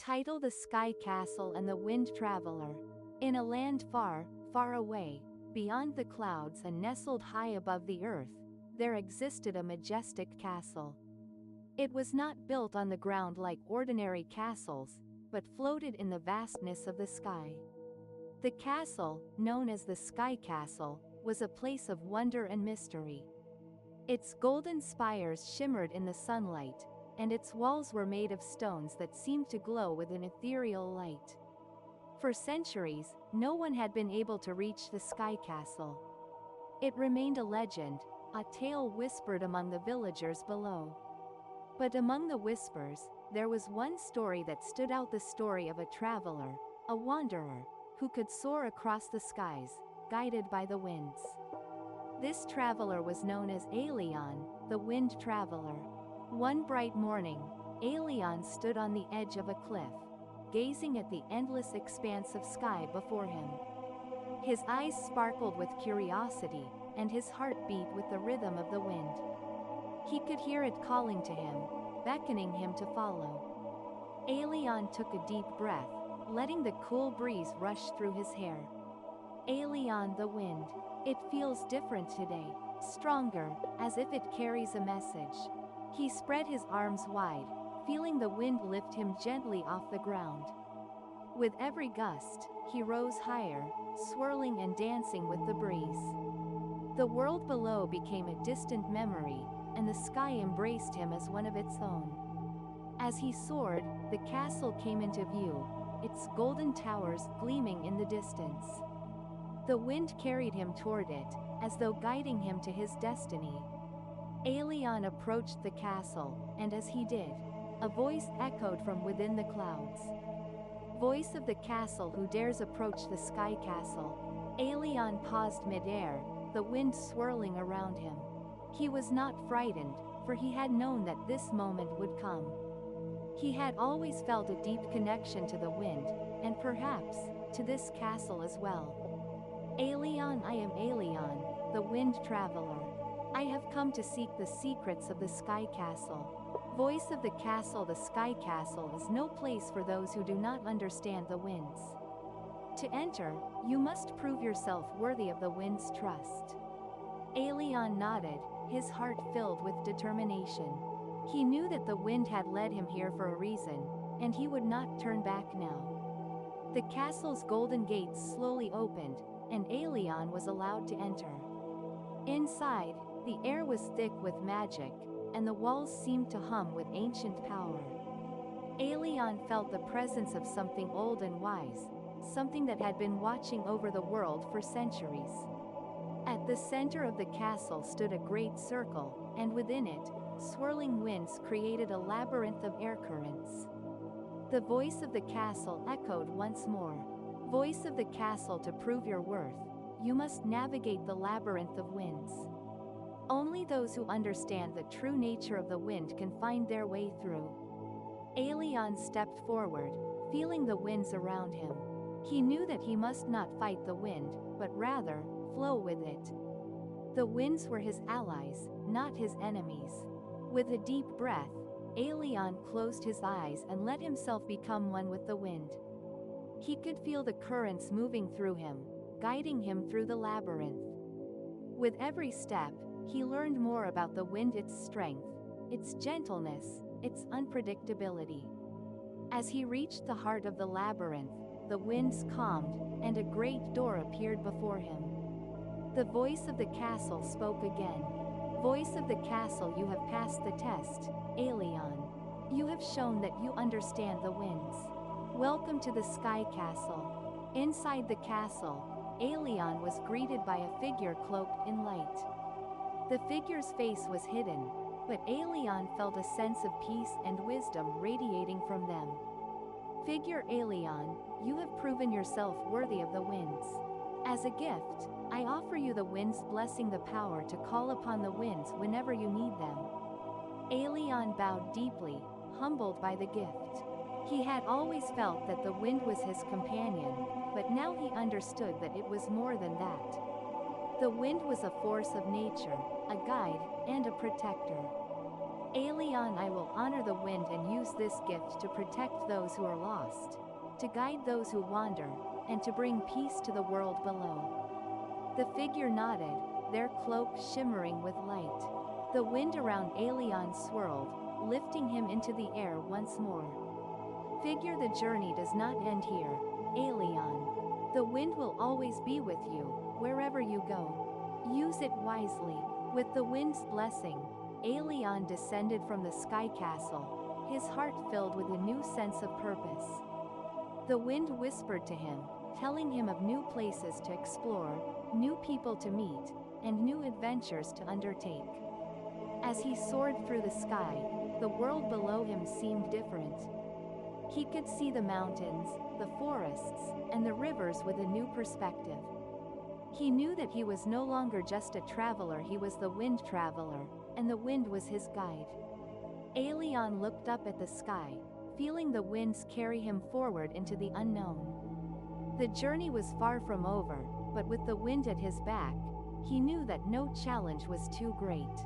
Title: The Sky Castle and the Wind Traveler. In a land far, far away, beyond the clouds and nestled high above the earth, there existed a majestic castle. It was not built on the ground like ordinary castles, but floated in the vastness of the sky. The castle, known as the Sky Castle, was a place of wonder and mystery. Its golden spires shimmered in the sunlight, and its walls were made of stones that seemed to glow with an ethereal light. For centuries, no one had been able to reach the Sky Castle. It remained a legend, a tale whispered among the villagers below. But among the whispers, there was one story that stood out: the story of a traveler, a wanderer, who could soar across the skies, guided by the winds. This traveler was known as Aelion, the Wind Traveler. One bright morning, Aelion stood on the edge of a cliff, gazing at the endless expanse of sky before him. His eyes sparkled with curiosity, and his heart beat with the rhythm of the wind. He could hear it calling to him, beckoning him to follow. Aelion took a deep breath, letting the cool breeze rush through his hair. Aelion, the wind. It feels different today, stronger, as if it carries a message. He spread his arms wide, feeling the wind lift him gently off the ground. With every gust, he rose higher, swirling and dancing with the breeze. The world below became a distant memory, and the sky embraced him as one of its own. As he soared, the castle came into view, its golden towers gleaming in the distance. The wind carried him toward it, as though guiding him to his destiny. Aelion approached the castle, and as he did, a voice echoed from within the clouds. Voice of the castle: who dares approach the Sky Castle? Aelion paused mid-air, the wind swirling around him. He was not frightened, for he had known that this moment would come. He had always felt a deep connection to the wind, and perhaps, to this castle as well. Aelion, I am Aelion, the Wind Traveler. I have come to seek the secrets of the Sky Castle. Voice of the castle: the Sky Castle is no place for those who do not understand the winds. To enter, you must prove yourself worthy of the wind's trust. Aelion nodded, his heart filled with determination. He knew that the wind had led him here for a reason, and he would not turn back now. The castle's golden gates slowly opened, and Aelion was allowed to enter. Inside, the air was thick with magic, and the walls seemed to hum with ancient power. Aelion felt the presence of something old and wise, something that had been watching over the world for centuries. At the center of the castle stood a great circle, and within it, swirling winds created a labyrinth of air currents. The voice of the castle echoed once more. Voice of the castle: to prove your worth, you must navigate the labyrinth of winds. Only those who understand the true nature of the wind can find their way through. Aelion stepped forward, feeling the winds around him. He knew that he must not fight the wind, but rather, flow with it. The winds were his allies, not his enemies. With a deep breath, Aelion closed his eyes and let himself become one with the wind. He could feel the currents moving through him, guiding him through the labyrinth. With every step, he learned more about the wind: its strength, its gentleness, its unpredictability. As he reached the heart of the labyrinth, the winds calmed, and a great door appeared before him. The voice of the castle spoke again. Voice of the castle: you have passed the test, Aelion. You have shown that you understand the winds. Welcome to the Sky Castle. Inside the castle, Aelion was greeted by a figure cloaked in light. The figure's face was hidden, but Aelion felt a sense of peace and wisdom radiating from them. Figure: Aelion, you have proven yourself worthy of the winds. As a gift, I offer you the wind's blessing: the power to call upon the winds whenever you need them. Aelion bowed deeply, humbled by the gift. He had always felt that the wind was his companion, but now he understood that it was more than that. The wind was a force of nature, a guide, and a protector. Aelion, I will honor the wind and use this gift to protect those who are lost, to guide those who wander, and to bring peace to the world below. The figure nodded, their cloak shimmering with light. The wind around Aelion swirled, lifting him into the air once more. Figure, the journey does not end here, Aelion. The wind will always be with you, wherever you go. Use it wisely. With the wind's blessing, Aelion descended from the sky castle, his heart filled with a new sense of purpose. The wind whispered to him, telling him of new places to explore, new people to meet, and new adventures to undertake. As he soared through the sky, the world below him seemed different. He could see the mountains, the forests, and the rivers with a new perspective. He knew that he was no longer just a traveler, he was the wind traveler, and the wind was his guide. Aelion looked up at the sky, feeling the winds carry him forward into the unknown. The journey was far from over, but with the wind at his back, he knew that no challenge was too great.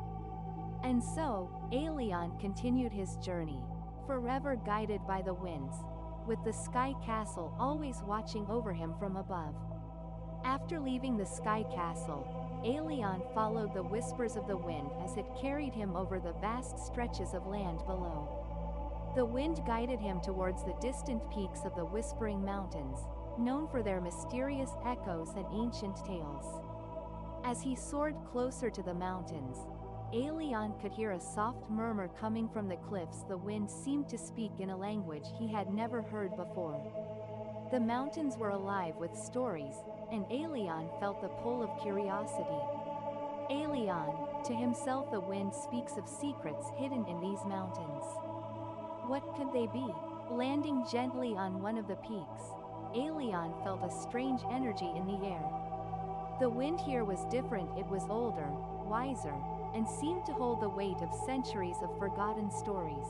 And so, Aelion continued his journey, forever guided by the winds, with the sky castle always watching over him from above. After leaving the sky castle, Aelion followed the whispers of the wind as it carried him over the vast stretches of land below. The wind guided him towards the distant peaks of the Whispering Mountains, known for their mysterious echoes and ancient tales. As he soared closer to the mountains, Aelion could hear a soft murmur coming from the cliffs. The wind seemed to speak in a language he had never heard before. The mountains were alive with stories, and Aelion felt the pull of curiosity. Aelion, to himself, the wind speaks of secrets hidden in these mountains. What could they be? Landing gently on one of the peaks, Aelion felt a strange energy in the air. The wind here was different, it was older, wiser, and seemed to hold the weight of centuries of forgotten stories.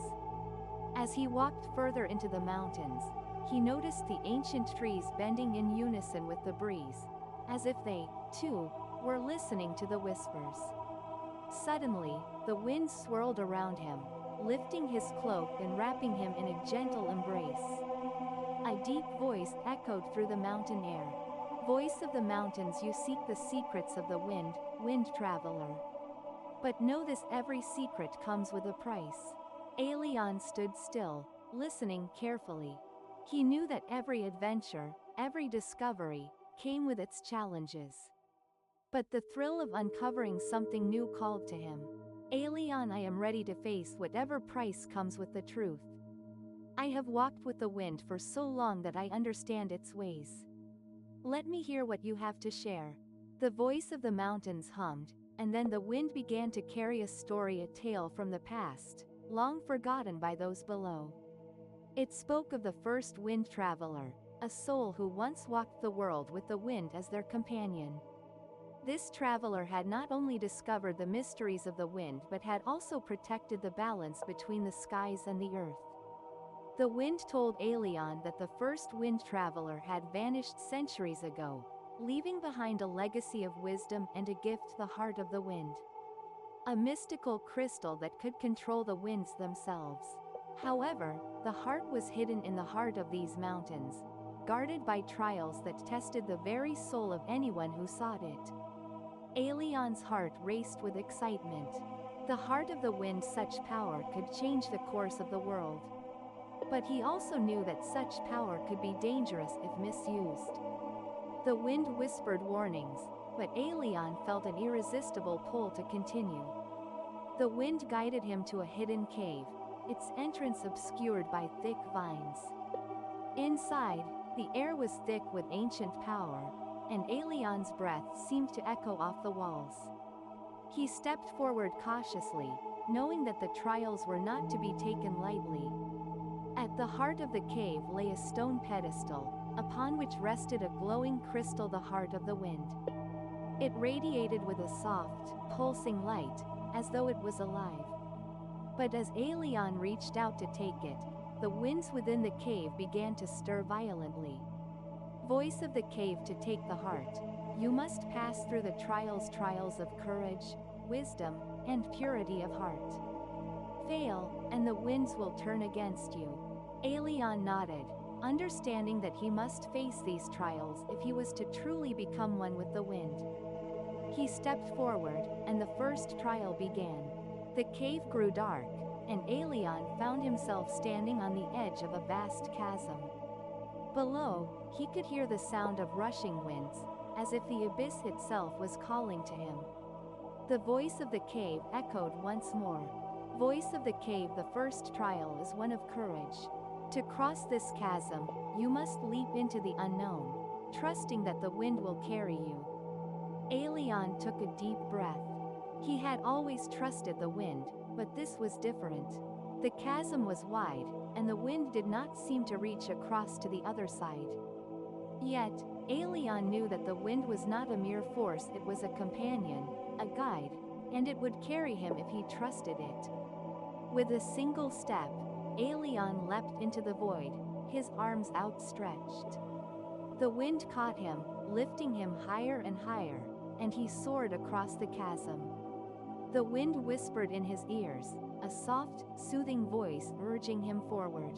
As he walked further into the mountains, he noticed the ancient trees bending in unison with the breeze, as if they, too, were listening to the whispers. Suddenly, the wind swirled around him, lifting his cloak and wrapping him in a gentle embrace. A deep voice echoed through the mountain air. Voice of the mountains, you seek the secrets of the wind, wind traveler. But know this, every secret comes with a price. Aelion stood still, listening carefully. He knew that every adventure, every discovery, came with its challenges. But the thrill of uncovering something new called to him. Aelion, I am ready to face whatever price comes with the truth. I have walked with the wind for so long that I understand its ways. Let me hear what you have to share. The voice of the mountains hummed, and then the wind began to carry a story, a tale from the past, long forgotten by those below. It spoke of the first wind traveler, a soul who once walked the world with the wind as their companion. This traveler had not only discovered the mysteries of the wind but had also protected the balance between the skies and the earth. The wind told Aelion that the first wind traveler had vanished centuries ago, leaving behind a legacy of wisdom and a gift, the heart of the wind. A mystical crystal that could control the winds themselves. However, the heart was hidden in the heart of these mountains, guarded by trials that tested the very soul of anyone who sought it. Aelion's heart raced with excitement. The heart of the wind, such power could change the course of the world. But he also knew that such power could be dangerous if misused. The wind whispered warnings, but Aelion felt an irresistible pull to continue. The wind guided him to a hidden cave, its entrance obscured by thick vines. Inside, the air was thick with ancient power, and Aelion's breath seemed to echo off the walls. He stepped forward cautiously, knowing that the trials were not to be taken lightly. At the heart of the cave lay a stone pedestal, upon which rested a glowing crystal, the heart of the wind. It radiated with a soft, pulsing light, as though it was alive. But as Aelion reached out to take it, the winds within the cave began to stir violently. Voice of the cave, to take the heart, you must pass through the trials of courage, wisdom, and purity of heart. fail, and the winds will turn against you. Aelion nodded, understanding that he must face these trials if he was to truly become one with the wind. He stepped forward, and the first trial began. The cave grew dark, and Aelion found himself standing on the edge of a vast chasm. Below, he could hear the sound of rushing winds, as if the abyss itself was calling to him. The voice of the cave echoed once more. Voice of the cave, the first trial is one of courage. To cross this chasm, you must leap into the unknown, trusting that the wind will carry you. Aelion took a deep breath. He had always trusted the wind, but this was different. The chasm was wide, and the wind did not seem to reach across to the other side. Yet, Aelion knew that the wind was not a mere force, it was a companion, a guide, and it would carry him if he trusted it. With a single step, Aelion leapt into the void, his arms outstretched. The wind caught him, lifting him higher and higher, and he soared across the chasm. The wind whispered in his ears, a soft, soothing voice urging him forward.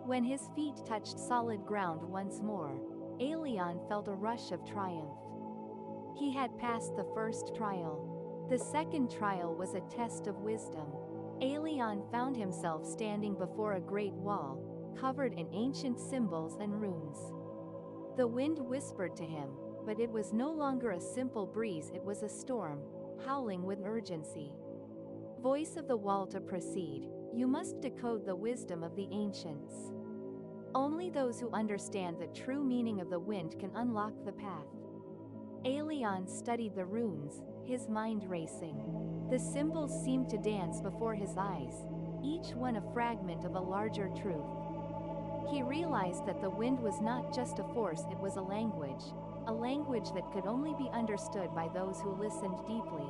When his feet touched solid ground once more, Aelion felt a rush of triumph. He had passed the first trial. The second trial was a test of wisdom. Aelion found himself standing before a great wall, covered in ancient symbols and runes. The wind whispered to him, but it was no longer a simple breeze, it was a storm, howling with urgency. Voice of the wall, to proceed, you must decode the wisdom of the ancients. Only those who understand the true meaning of the wind can unlock the path. Aelion studied the runes, his mind racing. The symbols seemed to dance before his eyes, each one a fragment of a larger truth. He realized that the wind was not just a force, it was a language that could only be understood by those who listened deeply.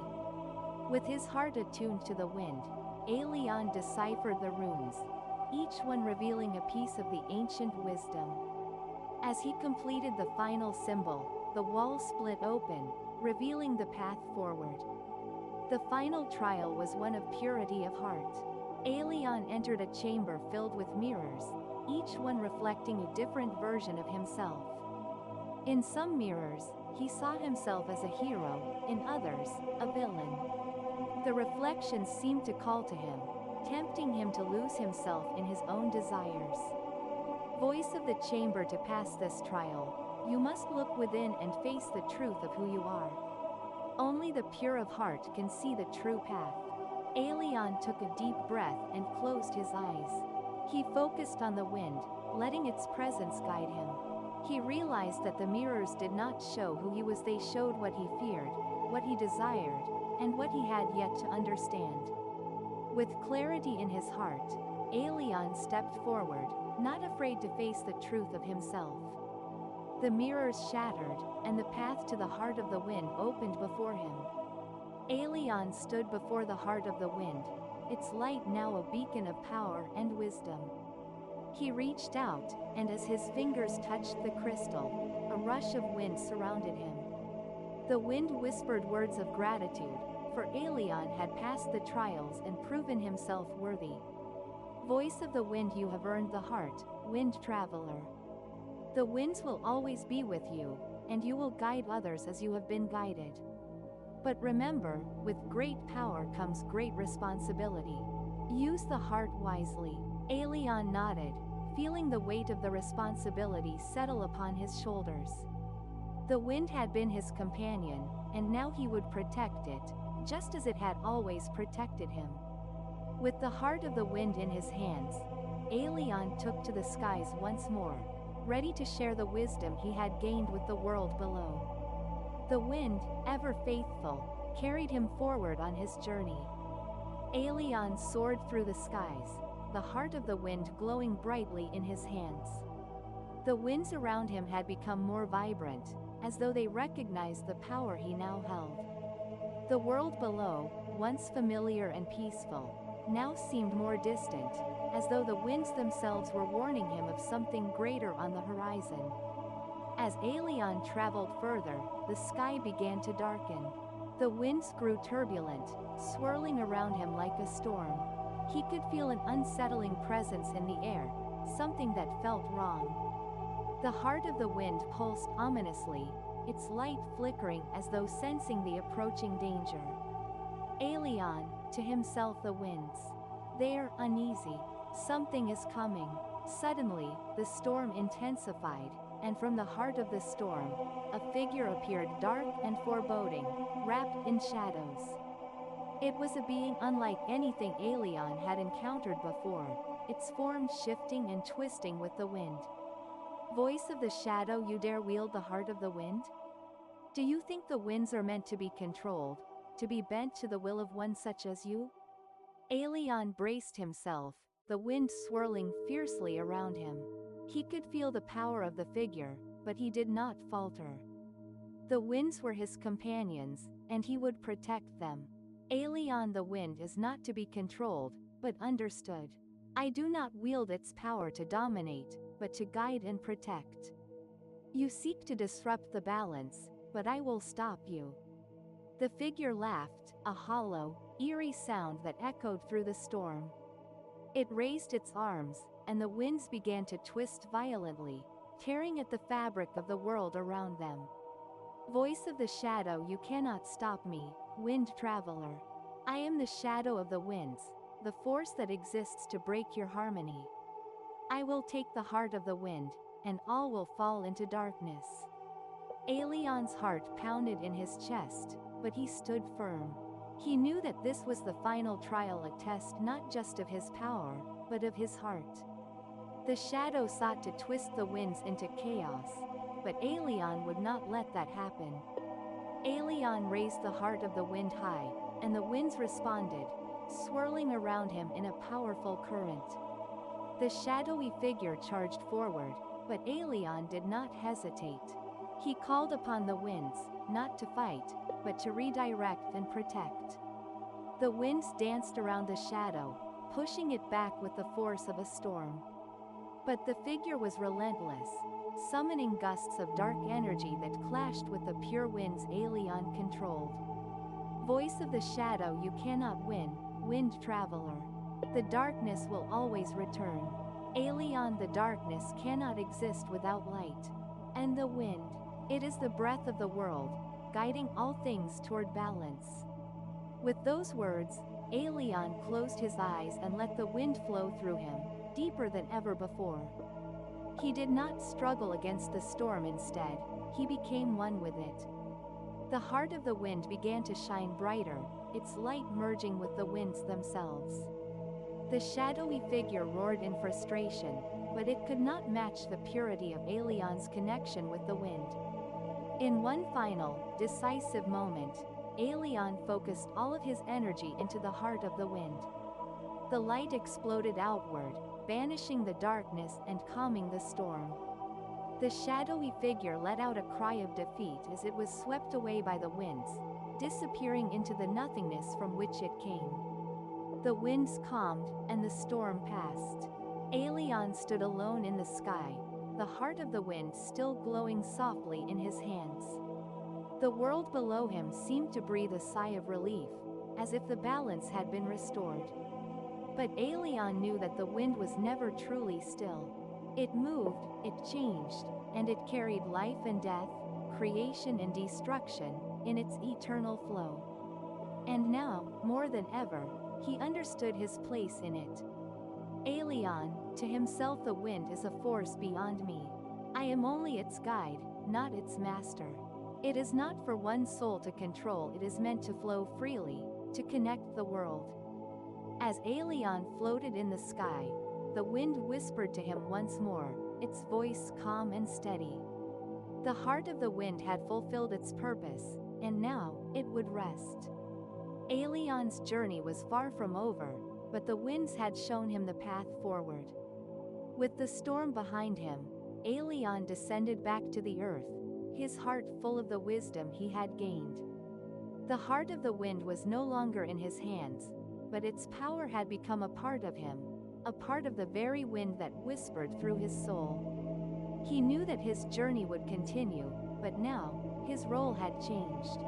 With his heart attuned to the wind, Aelion deciphered the runes, each one revealing a piece of the ancient wisdom. As he completed the final symbol, the wall split open, revealing the path forward. The final trial was one of purity of heart. Aelion entered a chamber filled with mirrors, each one reflecting a different version of himself. In some mirrors, he saw himself as a hero, in others, a villain. The reflections seemed to call to him, tempting him to lose himself in his own desires. Voice of the chamber, to pass this trial, you must look within and face the truth of who you are. Only the pure of heart can see the true path. Aelion took a deep breath and closed his eyes. He focused on the wind, letting its presence guide him. He realized that the mirrors did not show who he was, they showed what he feared, what he desired, and what he had yet to understand. With clarity in his heart, Aelion stepped forward, not afraid to face the truth of himself. The mirrors shattered, and the path to the heart of the wind opened before him. Aelion stood before the heart of the wind, its light now a beacon of power and wisdom. He reached out, and as his fingers touched the crystal, a rush of wind surrounded him. The wind whispered words of gratitude, for Aelion had passed the trials and proven himself worthy. Voice of the wind, you have earned the heart, wind traveler. The winds will always be with you, and you will guide others as you have been guided. But remember, with great power comes great responsibility. Use the heart wisely. Aelion nodded, feeling the weight of the responsibility settle upon his shoulders. The wind had been his companion, and now he would protect it, just as it had always protected him. With the heart of the wind in his hands, Aelion took to the skies once more, ready to share the wisdom he had gained with the world below. The wind, ever faithful, carried him forward on his journey. Aelion soared through the skies, the heart of the wind glowing brightly in his hands. The winds around him had become more vibrant, as though they recognized the power he now held. The world below, once familiar and peaceful, now seemed more distant, as though the winds themselves were warning him of something greater on the horizon. As Aelion traveled further, the sky began to darken. The winds grew turbulent, swirling around him like a storm. He could feel an unsettling presence in the air, something that felt wrong. The heart of the wind pulsed ominously, its light flickering as though sensing the approaching danger. Alien, to himself the winds. They're uneasy. Something is coming. Suddenly, the storm intensified, and from the heart of the storm, a figure appeared dark and foreboding, wrapped in shadows. It was a being unlike anything Alien had encountered before, its form shifting and twisting with the wind. Voice of the shadow, you dare wield the heart of the wind? Do you think the winds are meant to be controlled, to be bent to the will of one such as you? Alien braced himself, the wind swirling fiercely around him. He could feel the power of the figure, but he did not falter. The winds were his companions, and he would protect them. Alien, the wind is not to be controlled, but understood. I do not wield its power to dominate, but to guide and protect. You seek to disrupt the balance, but I will stop you. The figure laughed, a hollow, eerie sound that echoed through the storm. It raised its arms, and the winds began to twist violently, tearing at the fabric of the world around them. Voice of the shadow, you cannot stop me, wind traveler. I am the shadow of the winds, the force that exists to break your harmony. I will take the heart of the wind, and all will fall into darkness. Alien's heart pounded in his chest, but he stood firm. He knew that this was the final trial, a test not just of his power, but of his heart. The shadow sought to twist the winds into chaos, but Alien would not let that happen. Alien raised the heart of the wind high, and the winds responded, swirling around him in a powerful current. The shadowy figure charged forward, but Alien did not hesitate. He called upon the winds, not to fight, but to redirect and protect. The winds danced around the shadow, pushing it back with the force of a storm. But the figure was relentless, summoning gusts of dark energy that clashed with the pure winds Alien controlled. Voice of the shadow, you cannot win, wind traveler. The darkness will always return. Alien, the darkness cannot exist without light. And the wind, it is the breath of the world, guiding all things toward balance. With those words, Alien closed his eyes and let the wind flow through him, deeper than ever before. He did not struggle against the storm, instead, he became one with it. The heart of the wind began to shine brighter, its light merging with the winds themselves. The shadowy figure roared in frustration, but it could not match the purity of Alien's connection with the wind. In one final, decisive moment, Alien focused all of his energy into the heart of the wind. The light exploded outward, banishing the darkness and calming the storm. The shadowy figure let out a cry of defeat as it was swept away by the winds, disappearing into the nothingness from which it came. The winds calmed, and the storm passed. Alien stood alone in the sky, the heart of the wind still glowing softly in his hands. The world below him seemed to breathe a sigh of relief, as if the balance had been restored. But Alien knew that the wind was never truly still. It moved, it changed, and it carried life and death, creation and destruction, in its eternal flow. And now, more than ever, he understood his place in it. Alien, to himself, the wind is a force beyond me. I am only its guide, not its master. It is not for one soul to control, it is meant to flow freely, to connect the world. As Alien floated in the sky, the wind whispered to him once more, its voice calm and steady. The heart of the wind had fulfilled its purpose, and now, it would rest. Alien's journey was far from over, but the winds had shown him the path forward. With the storm behind him, Alien descended back to the earth, his heart full of the wisdom he had gained. The heart of the wind was no longer in his hands, but its power had become a part of him, a part of the very wind that whispered through his soul. He knew that his journey would continue, but now, his role had changed.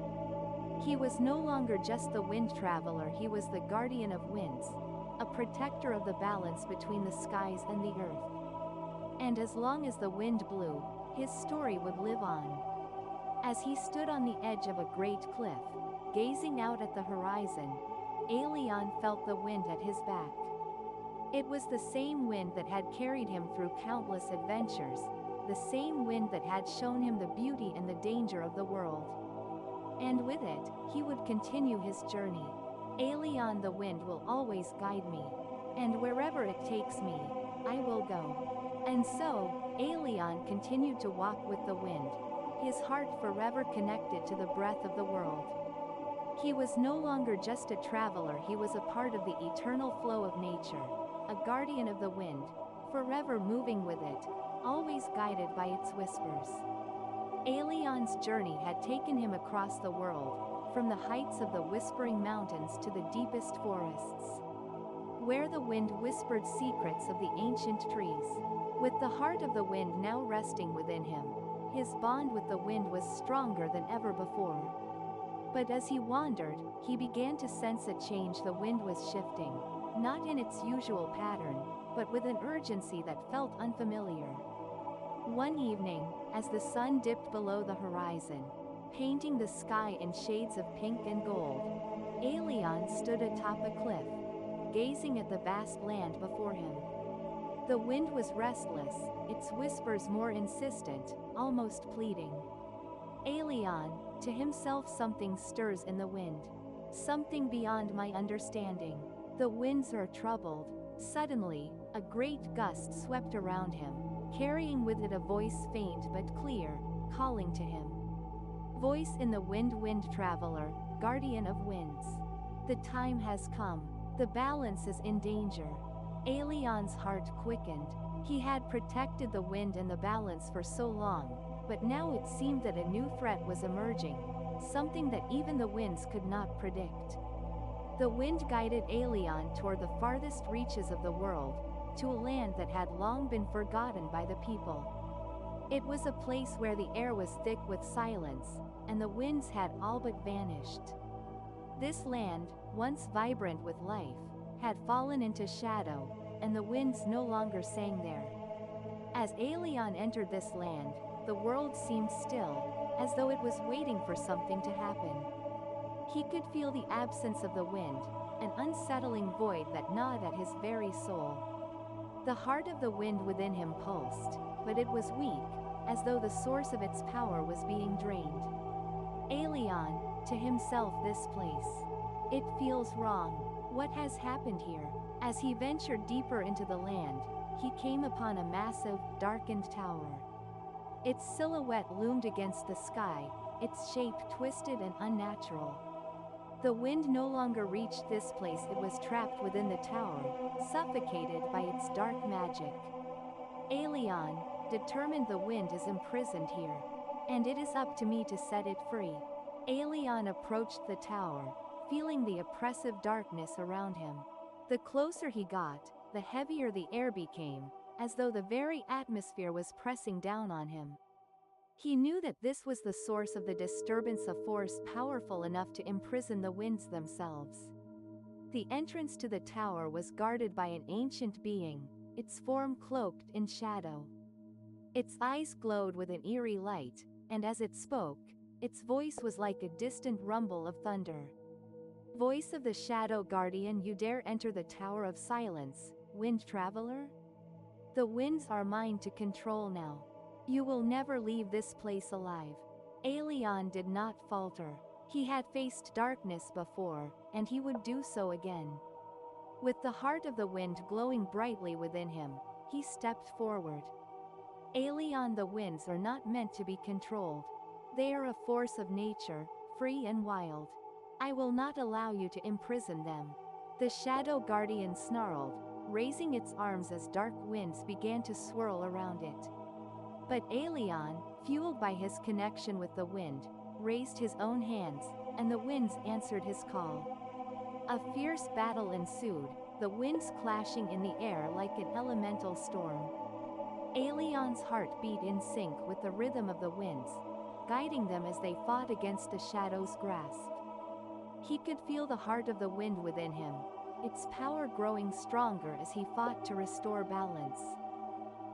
He was no longer just the wind traveler, he was the guardian of winds, a protector of the balance between the skies and the earth. And as long as the wind blew, his story would live on. As he stood on the edge of a great cliff, gazing out at the horizon, Aelion felt the wind at his back. It was the same wind that had carried him through countless adventures, the same wind that had shown him the beauty and the danger of the world. And with it, he would continue his journey. Aelion, the wind will always guide me. And wherever it takes me, I will go. And so, Aelion continued to walk with the wind, his heart forever connected to the breath of the world. He was no longer just a traveler, he was a part of the eternal flow of nature, a guardian of the wind, forever moving with it, always guided by its whispers. Aelion's journey had taken him across the world, from the heights of the whispering mountains to the deepest forests, where the wind whispered secrets of the ancient trees. With the heart of the wind now resting within him, his bond with the wind was stronger than ever before. But as he wandered, he began to sense a change. The wind was shifting, not in its usual pattern, but with an urgency that felt unfamiliar. One evening, as the sun dipped below the horizon, painting the sky in shades of pink and gold, Aelion stood atop a cliff, gazing at the vast land before him. The wind was restless, its whispers more insistent, almost pleading. Aelion, to himself, something stirs in the wind. Something beyond my understanding. The winds are troubled. Suddenly, a great gust swept around him, carrying with it a voice faint but clear, calling to him. Voice in the wind, wind traveler, guardian of winds. The time has come. The balance is in danger. Aelion's heart quickened. He had protected the wind and the balance for so long, but now it seemed that a new threat was emerging, something that even the winds could not predict. The wind guided Aelion toward the farthest reaches of the world, to a land that had long been forgotten by the people. It was a place where the air was thick with silence, and the winds had all but vanished. This land, once vibrant with life, had fallen into shadow, and the winds no longer sang there. As Aelion entered this land, the world seemed still, as though it was waiting for something to happen. He could feel the absence of the wind, an unsettling void that gnawed at his very soul. The heart of the wind within him pulsed, but it was weak, as though the source of its power was being drained. Aelion, to himself, this place. It feels wrong. What has happened here? As he ventured deeper into the land, he came upon a massive, darkened tower. Its silhouette loomed against the sky, its shape twisted and unnatural. The wind no longer reached this place, it was trapped within the tower, suffocated by its dark magic. Aelion, determined, the wind is imprisoned here, and it is up to me to set it free. Aelion approached the tower, feeling the oppressive darkness around him. The closer he got, the heavier the air became, as though the very atmosphere was pressing down on him. He knew that this was the source of the disturbance, a force powerful enough to imprison the winds themselves. The entrance to the tower was guarded by an ancient being, its form cloaked in shadow. Its eyes glowed with an eerie light, and as it spoke, its voice was like a distant rumble of thunder. Voice of the Shadow Guardian, you dare enter the Tower of Silence, wind traveler? The winds are mine to control now. You will never leave this place alive. Aelion did not falter. He had faced darkness before, and he would do so again. With the heart of the wind glowing brightly within him, he stepped forward. Aelion, the winds are not meant to be controlled. They are a force of nature, free and wild. I will not allow you to imprison them. The Shadow Guardian snarled, raising its arms as dark winds began to swirl around it. But Aelion, fueled by his connection with the wind, raised his own hands, and the winds answered his call. A fierce battle ensued, the winds clashing in the air like an elemental storm. Aelion's heart beat in sync with the rhythm of the winds, guiding them as they fought against the shadow's grasp. He could feel the heart of the wind within him, its power growing stronger as he fought to restore balance.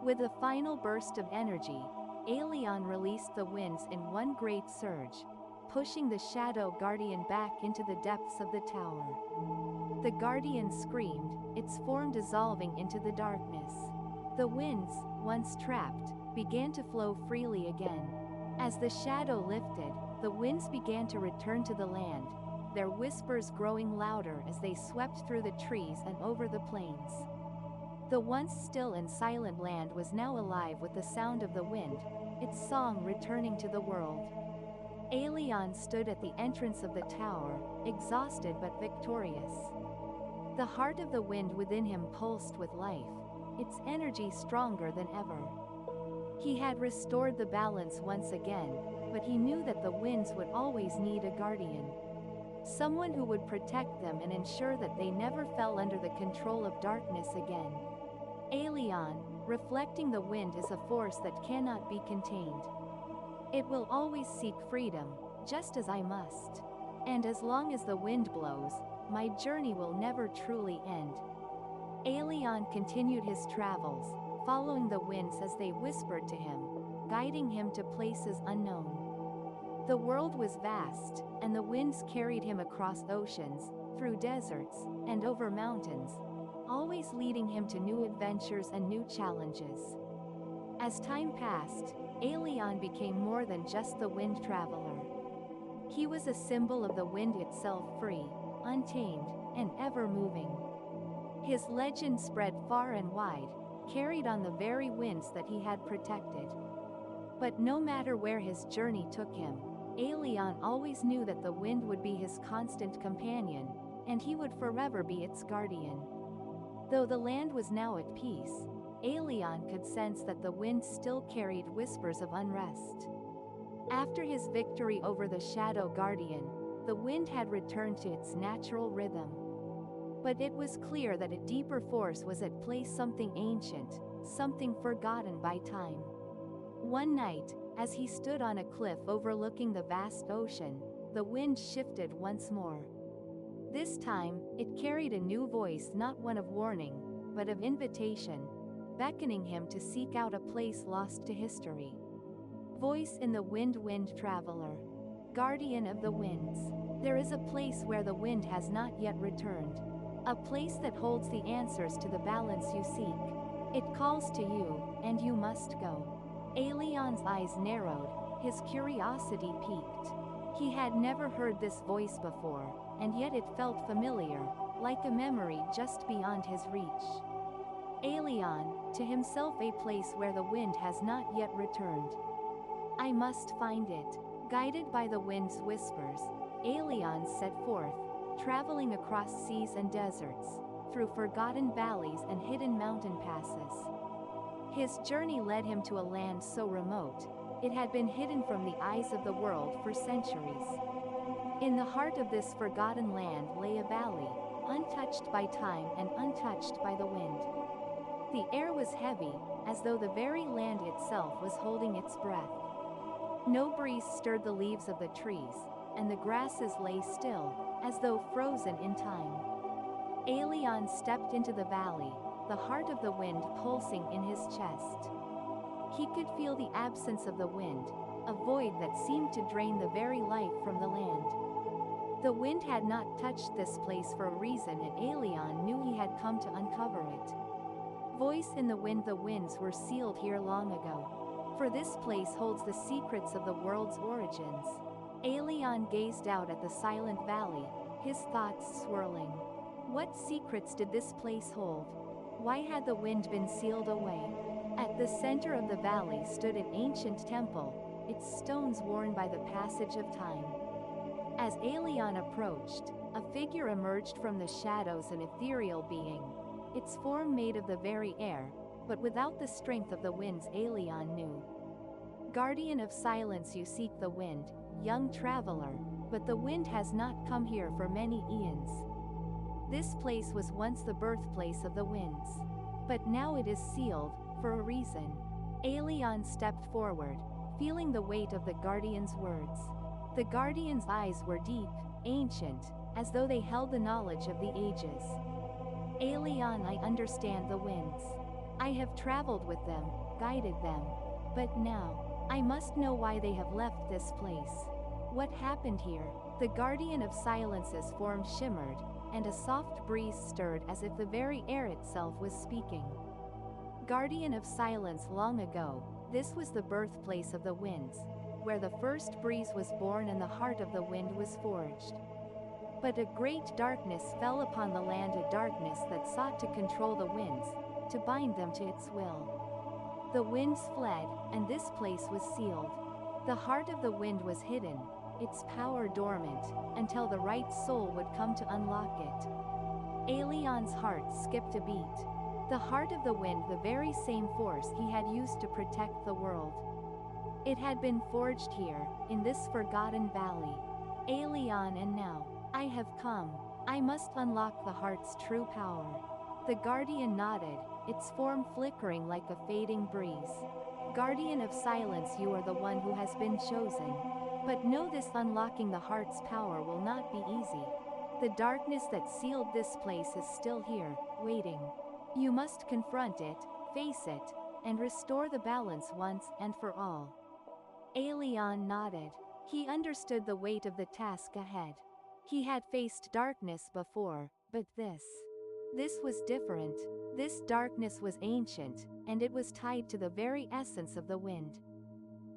With a final burst of energy, Aelion released the winds in one great surge, pushing the Shadow Guardian back into the depths of the tower. The Guardian screamed, its form dissolving into the darkness. The winds, once trapped, began to flow freely again. As the shadow lifted, the winds began to return to the land, their whispers growing louder as they swept through the trees and over the plains. The once still and silent land was now alive with the sound of the wind, its song returning to the world. Aelion stood at the entrance of the tower, exhausted but victorious. The heart of the wind within him pulsed with life, its energy stronger than ever. He had restored the balance once again, but he knew that the winds would always need a guardian. Someone who would protect them and ensure that they never fell under the control of darkness again. Aelion, reflecting the wind is a force that cannot be contained. It will always seek freedom, just as I must. And as long as the wind blows, my journey will never truly end. Aelion continued his travels, following the winds as they whispered to him, guiding him to places unknown. The world was vast, and the winds carried him across oceans, through deserts, and over mountains, always leading him to new adventures and new challenges. As time passed, Aelion became more than just the wind traveler. He was a symbol of the wind itself, free, untamed, and ever-moving. His legend spread far and wide, carried on the very winds that he had protected. But no matter where his journey took him, Aelion always knew that the wind would be his constant companion, and he would forever be its guardian. Though the land was now at peace, Aelion could sense that the wind still carried whispers of unrest. After his victory over the Shadow Guardian, the wind had returned to its natural rhythm. But it was clear that a deeper force was at play, something ancient, something forgotten by time. One night, as he stood on a cliff overlooking the vast ocean, the wind shifted once more. This time, it carried a new voice, not one of warning, but of invitation, beckoning him to seek out a place lost to history. Voice in the wind, wind traveler, guardian of the winds. There is a place where the wind has not yet returned. A place that holds the answers to the balance you seek. It calls to you, and you must go. Aelion's eyes narrowed, his curiosity piqued. He had never heard this voice before, and yet it felt familiar, like a memory just beyond his reach. Aelion, to himself, a place where the wind has not yet returned. I must find it. Guided by the wind's whispers, Aelion set forth, traveling across seas and deserts, through forgotten valleys and hidden mountain passes. His journey led him to a land so remote, it had been hidden from the eyes of the world for centuries. In the heart of this forgotten land lay a valley, untouched by time and untouched by the wind. The air was heavy, as though the very land itself was holding its breath. No breeze stirred the leaves of the trees, and the grasses lay still, as though frozen in time. Aelion stepped into the valley, the heart of the wind pulsing in his chest. He could feel the absence of the wind, a void that seemed to drain the very life from the land. The wind had not touched this place for a reason, and Aelion knew he had come to uncover it. Voice in the wind, the winds were sealed here long ago. For this place holds the secrets of the world's origins. Aelion gazed out at the silent valley, his thoughts swirling. What secrets did this place hold? Why had the wind been sealed away? At the center of the valley stood an ancient temple, its stones worn by the passage of time. As Aelion approached, a figure emerged from the shadows, an ethereal being, its form made of the very air, but without the strength of the winds. Aelion knew. Guardian of silence, you seek the wind, young traveler, but the wind has not come here for many eons. This place was once the birthplace of the winds, but now it is sealed, for a reason. Aelion stepped forward, feeling the weight of the Guardian's words. The Guardian's eyes were deep, ancient, as though they held the knowledge of the ages. Alien, I understand the winds. I have traveled with them, guided them. But now, I must know why they have left this place. What happened here? The guardian of silence's form shimmered, and a soft breeze stirred as if the very air itself was speaking. Guardian of silence, long ago, this was the birthplace of the winds, where the first breeze was born and the heart of the wind was forged. But a great darkness fell upon the land, a darkness that sought to control the winds, to bind them to its will. The winds fled, and this place was sealed. The heart of the wind was hidden, its power dormant, until the right soul would come to unlock it. Alien's heart skipped a beat. The heart of the wind, the very same force he had used to protect the world. It had been forged here, in this forgotten valley. Alien, and now, I have come. I must unlock the heart's true power. The guardian nodded, its form flickering like a fading breeze. Guardian of silence, you are the one who has been chosen. But know this, unlocking the heart's power will not be easy. The darkness that sealed this place is still here, waiting. You must confront it, face it, and restore the balance once and for all. Alien nodded. He understood the weight of the task ahead. He had faced darkness before, but this was different. This darkness was ancient, and it was tied to the very essence of the wind.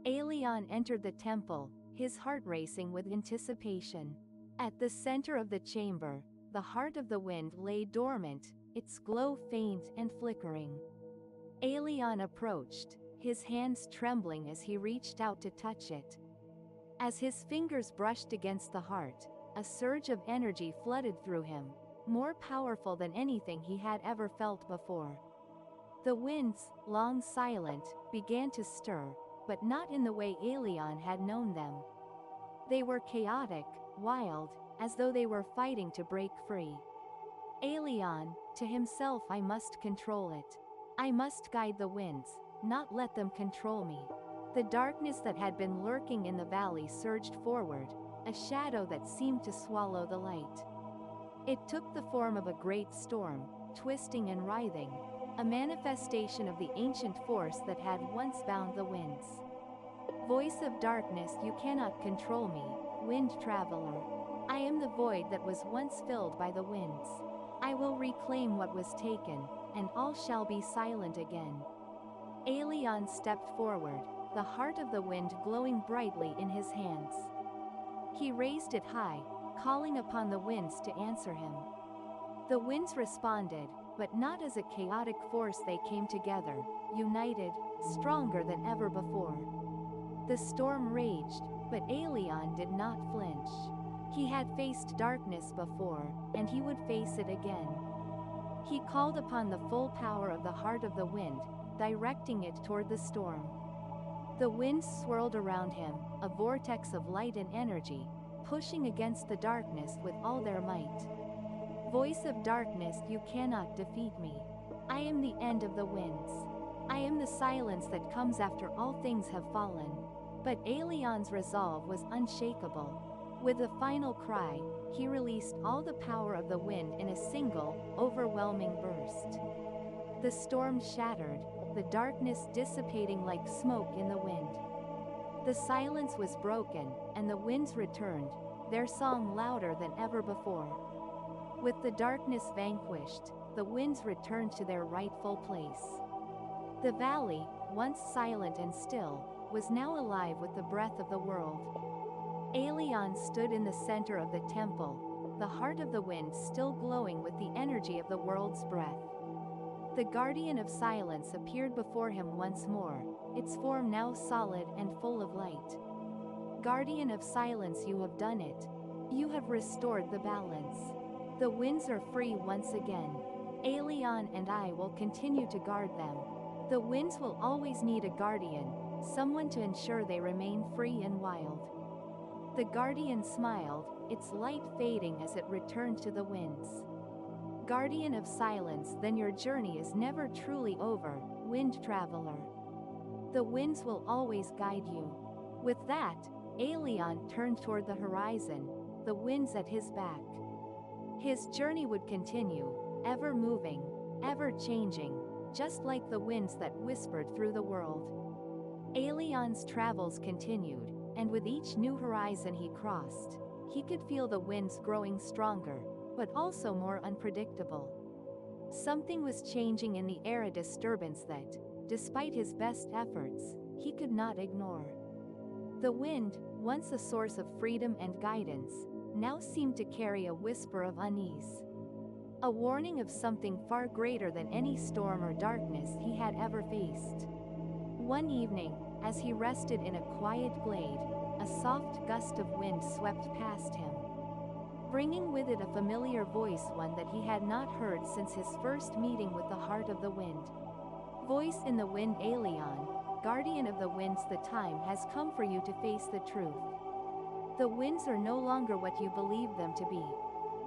Alien entered the temple, his heart racing with anticipation. At the center of the chamber, the heart of the wind lay dormant, its glow faint and flickering. Alien approached, his hands trembling as he reached out to touch it. As his fingers brushed against the heart, a surge of energy flooded through him, more powerful than anything he had ever felt before. The winds, long silent, began to stir, but not in the way Alien had known them. They were chaotic, wild, as though they were fighting to break free. Alien, to himself, I must control it. I must guide the winds, not let them control me. The darkness that had been lurking in the valley surged forward, a shadow that seemed to swallow the light. It took the form of a great storm, twisting and writhing, a manifestation of the ancient force that had once bound the winds. Voice of darkness, you cannot control me, wind traveler. I am the void that was once filled by the winds. I will reclaim what was taken, and all shall be silent again. Alien stepped forward, the heart of the wind glowing brightly in his hands. He raised it high, calling upon the winds to answer him. The winds responded, but not as a chaotic force. They came together, united, stronger than ever before. The storm raged, but Alien did not flinch. He had faced darkness before, and he would face it again. He called upon the full power of the heart of the wind, directing it toward the storm. The winds swirled around him, a vortex of light and energy, pushing against the darkness with all their might. Voice of darkness, you cannot defeat me. I am the end of the winds. I am the silence that comes after all things have fallen. But Alien's resolve was unshakable. With a final cry, he released all the power of the wind in a single, overwhelming burst. The storm shattered, the darkness dissipating like smoke in the wind. The silence was broken, and the winds returned, their song louder than ever before. With the darkness vanquished, the winds returned to their rightful place. The valley, once silent and still, was now alive with the breath of the world. Alien stood in the center of the temple, the heart of the wind still glowing with the energy of the world's breath. The guardian of silence appeared before him once more, its form now solid and full of light. Guardian of silence, you have done it. You have restored the balance. The winds are free once again. Alien and I will continue to guard them. The winds will always need a guardian, someone to ensure they remain free and wild. The guardian smiled, its light fading as it returned to the winds. Guardian of silence, then your journey is never truly over, wind traveler. The winds will always guide you. With that, Alien turned toward the horizon, the winds at his back. His journey would continue, ever moving, ever changing, just like the winds that whispered through the world. Alion's travels continued, and with each new horizon he crossed, he could feel the winds growing stronger, but also more unpredictable. Something was changing in the air, a disturbance that, despite his best efforts, he could not ignore. The wind, once a source of freedom and guidance, now seemed to carry a whisper of unease. A warning of something far greater than any storm or darkness he had ever faced. One evening, as he rested in a quiet glade, a soft gust of wind swept past him, bringing with it a familiar voice, one that he had not heard since his first meeting with the heart of the wind. Voice in the wind: Alion, guardian of the winds, the time has come for you to face the truth. The winds are no longer what you believe them to be.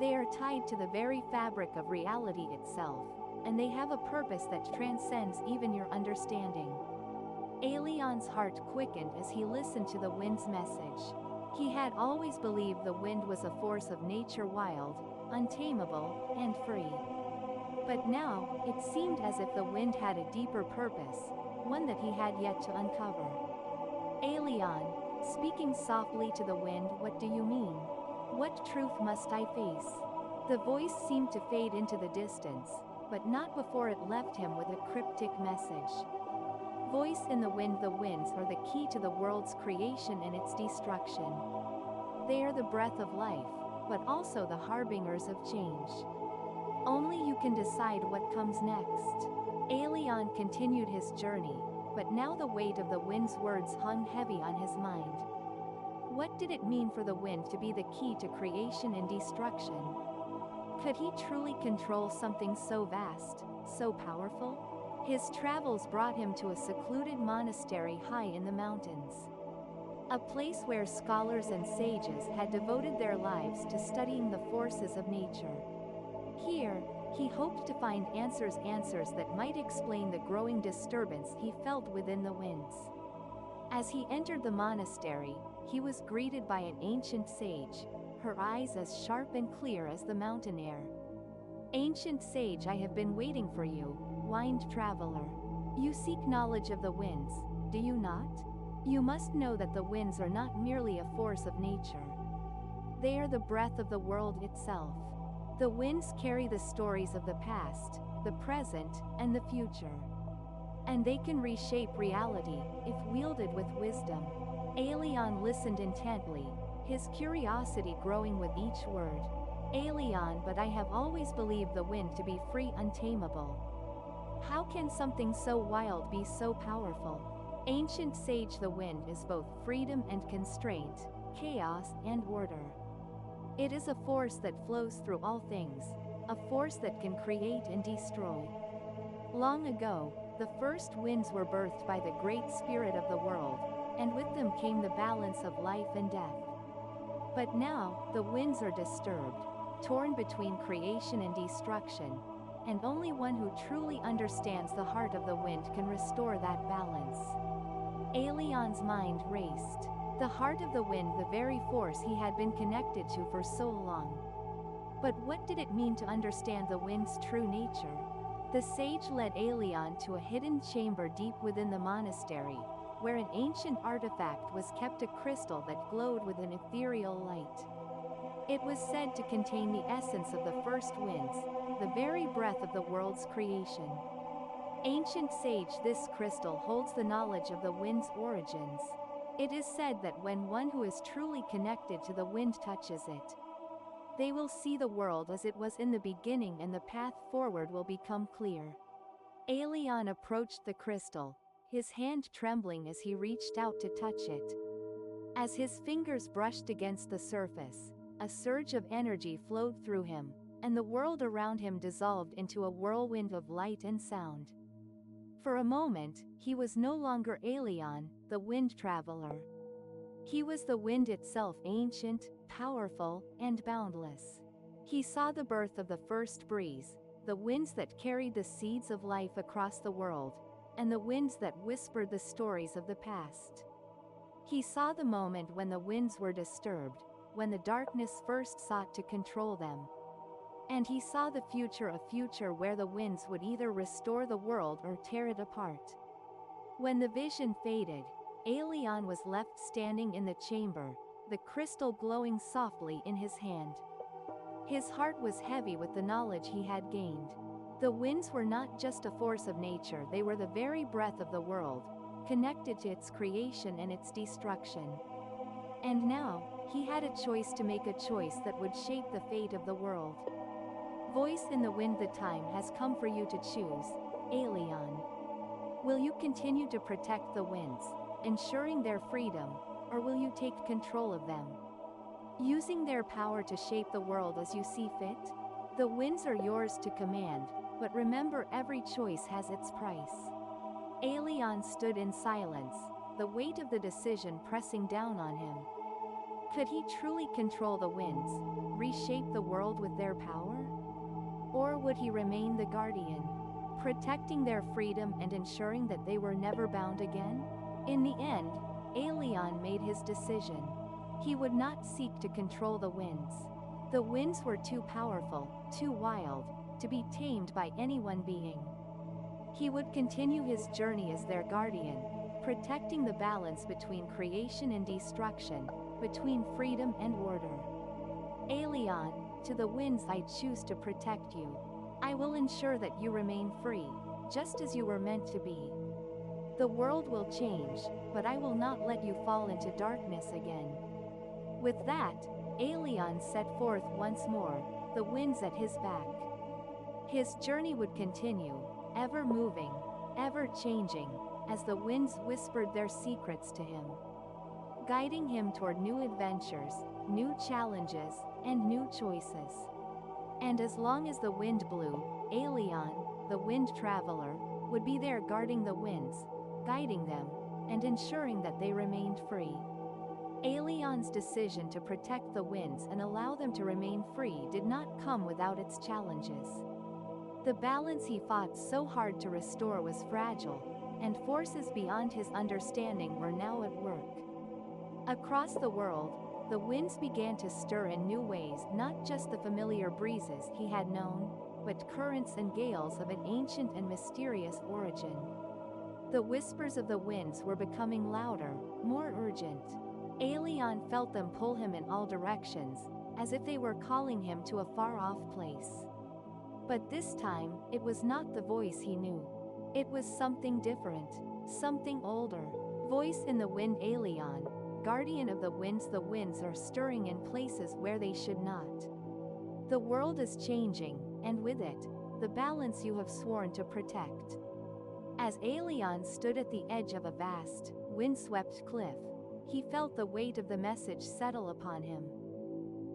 They are tied to the very fabric of reality itself, and they have a purpose that transcends even your understanding. Alion's heart quickened as he listened to the wind's message. He had always believed the wind was a force of nature, wild, untamable, and free. But now, it seemed as if the wind had a deeper purpose, one that he had yet to uncover. Alion, speaking softly to the wind: what do you mean? What truth must I face? The voice seemed to fade into the distance, but not before it left him with a cryptic message. Voice in the wind: the winds are the key to the world's creation and its destruction. They are the breath of life, but also the harbingers of change. Only you can decide what comes next. Alion continued his journey, but now the weight of the wind's words hung heavy on his mind. What did it mean for the wind to be the key to creation and destruction? Could he truly control something so vast, so powerful? His travels brought him to a secluded monastery high in the mountains. A place where scholars and sages had devoted their lives to studying the forces of nature. Here, he hoped to find answers that might explain the growing disturbance he felt within the winds. As he entered the monastery, he was greeted by an ancient sage, her eyes as sharp and clear as the mountain air. Ancient sage, I have been waiting for you, winged traveler. You seek knowledge of the winds, do you not? You must know that the winds are not merely a force of nature. They are the breath of the world itself. The winds carry the stories of the past, the present, and the future. And they can reshape reality, if wielded with wisdom. Alion listened intently, his curiosity growing with each word. Alion, but I have always believed the wind to be free, untamable. How can something so wild be so powerful? Ancient sage, the wind is both freedom and constraint, chaos and order. It is a force that flows through all things, a force that can create and destroy. Long ago, the first winds were birthed by the great spirit of the world, and with them came the balance of life and death. But now, the winds are disturbed, torn between creation and destruction, and only one who truly understands the heart of the wind can restore that balance. Alion's mind raced. The heart of the wind, the very force he had been connected to for so long. But what did it mean to understand the wind's true nature? The sage led Alion to a hidden chamber deep within the monastery, where an ancient artifact was kept, a crystal that glowed with an ethereal light. It was said to contain the essence of the first winds, the very breath of the world's creation. Ancient sage, this crystal holds the knowledge of the wind's origins. It is said that when one who is truly connected to the wind touches it, they will see the world as it was in the beginning, and the path forward will become clear. Alion approached the crystal, his hand trembling as he reached out to touch it. As his fingers brushed against the surface, a surge of energy flowed through him, and the world around him dissolved into a whirlwind of light and sound. For a moment, he was no longer Alion, the wind traveler. He was the wind itself, ancient, powerful, and boundless. He saw the birth of the first breeze, the winds that carried the seeds of life across the world, and the winds that whispered the stories of the past. He saw the moment when the winds were disturbed, when the darkness first sought to control them. And he saw the future, a future where the winds would either restore the world or tear it apart. When the vision faded, Aelion was left standing in the chamber, the crystal glowing softly in his hand. His heart was heavy with the knowledge he had gained. The winds were not just a force of nature, they were the very breath of the world, connected to its creation and its destruction. And now, he had a choice to make, a choice that would shape the fate of the world. Voice in the wind, the time has come for you to choose, Aelion. Will you continue to protect the winds, ensuring their freedom, or will you take control of them, using their power to shape the world as you see fit? The winds are yours to command, but remember, every choice has its price. Aelion stood in silence, the weight of the decision pressing down on him. Could he truly control the winds, reshape the world with their power? Or would he remain the guardian, protecting their freedom and ensuring that they were never bound again? In the end, Aelion made his decision. He would not seek to control the winds. The winds were too powerful, too wild, to be tamed by any one being. He would continue his journey as their guardian, protecting the balance between creation and destruction, between freedom and order. Aelion, to the winds I choose to protect you. I will ensure that you remain free, just as you were meant to be. The world will change, but I will not let you fall into darkness again. With that, Aelion set forth once more, the winds at his back. His journey would continue, ever moving, ever changing, as the winds whispered their secrets to him, guiding him toward new adventures, new challenges, and new choices. And as long as the wind blew, Aelion, the wind traveler, would be there guarding the winds, guiding them, and ensuring that they remained free. Aelion's decision to protect the winds and allow them to remain free did not come without its challenges. The balance he fought so hard to restore was fragile, and forces beyond his understanding were now at work. Across the world, the winds began to stir in new ways, not just the familiar breezes he had known, but currents and gales of an ancient and mysterious origin. The whispers of the winds were becoming louder, more urgent. Aelion felt them pull him in all directions, as if they were calling him to a far-off place. But this time, it was not the voice he knew. It was something different, something older. Voice in the wind, Aelion, guardian of the winds are stirring in places where they should not. The world is changing, and with it, the balance you have sworn to protect. As Aelion stood at the edge of a vast, windswept cliff, he felt the weight of the message settle upon him.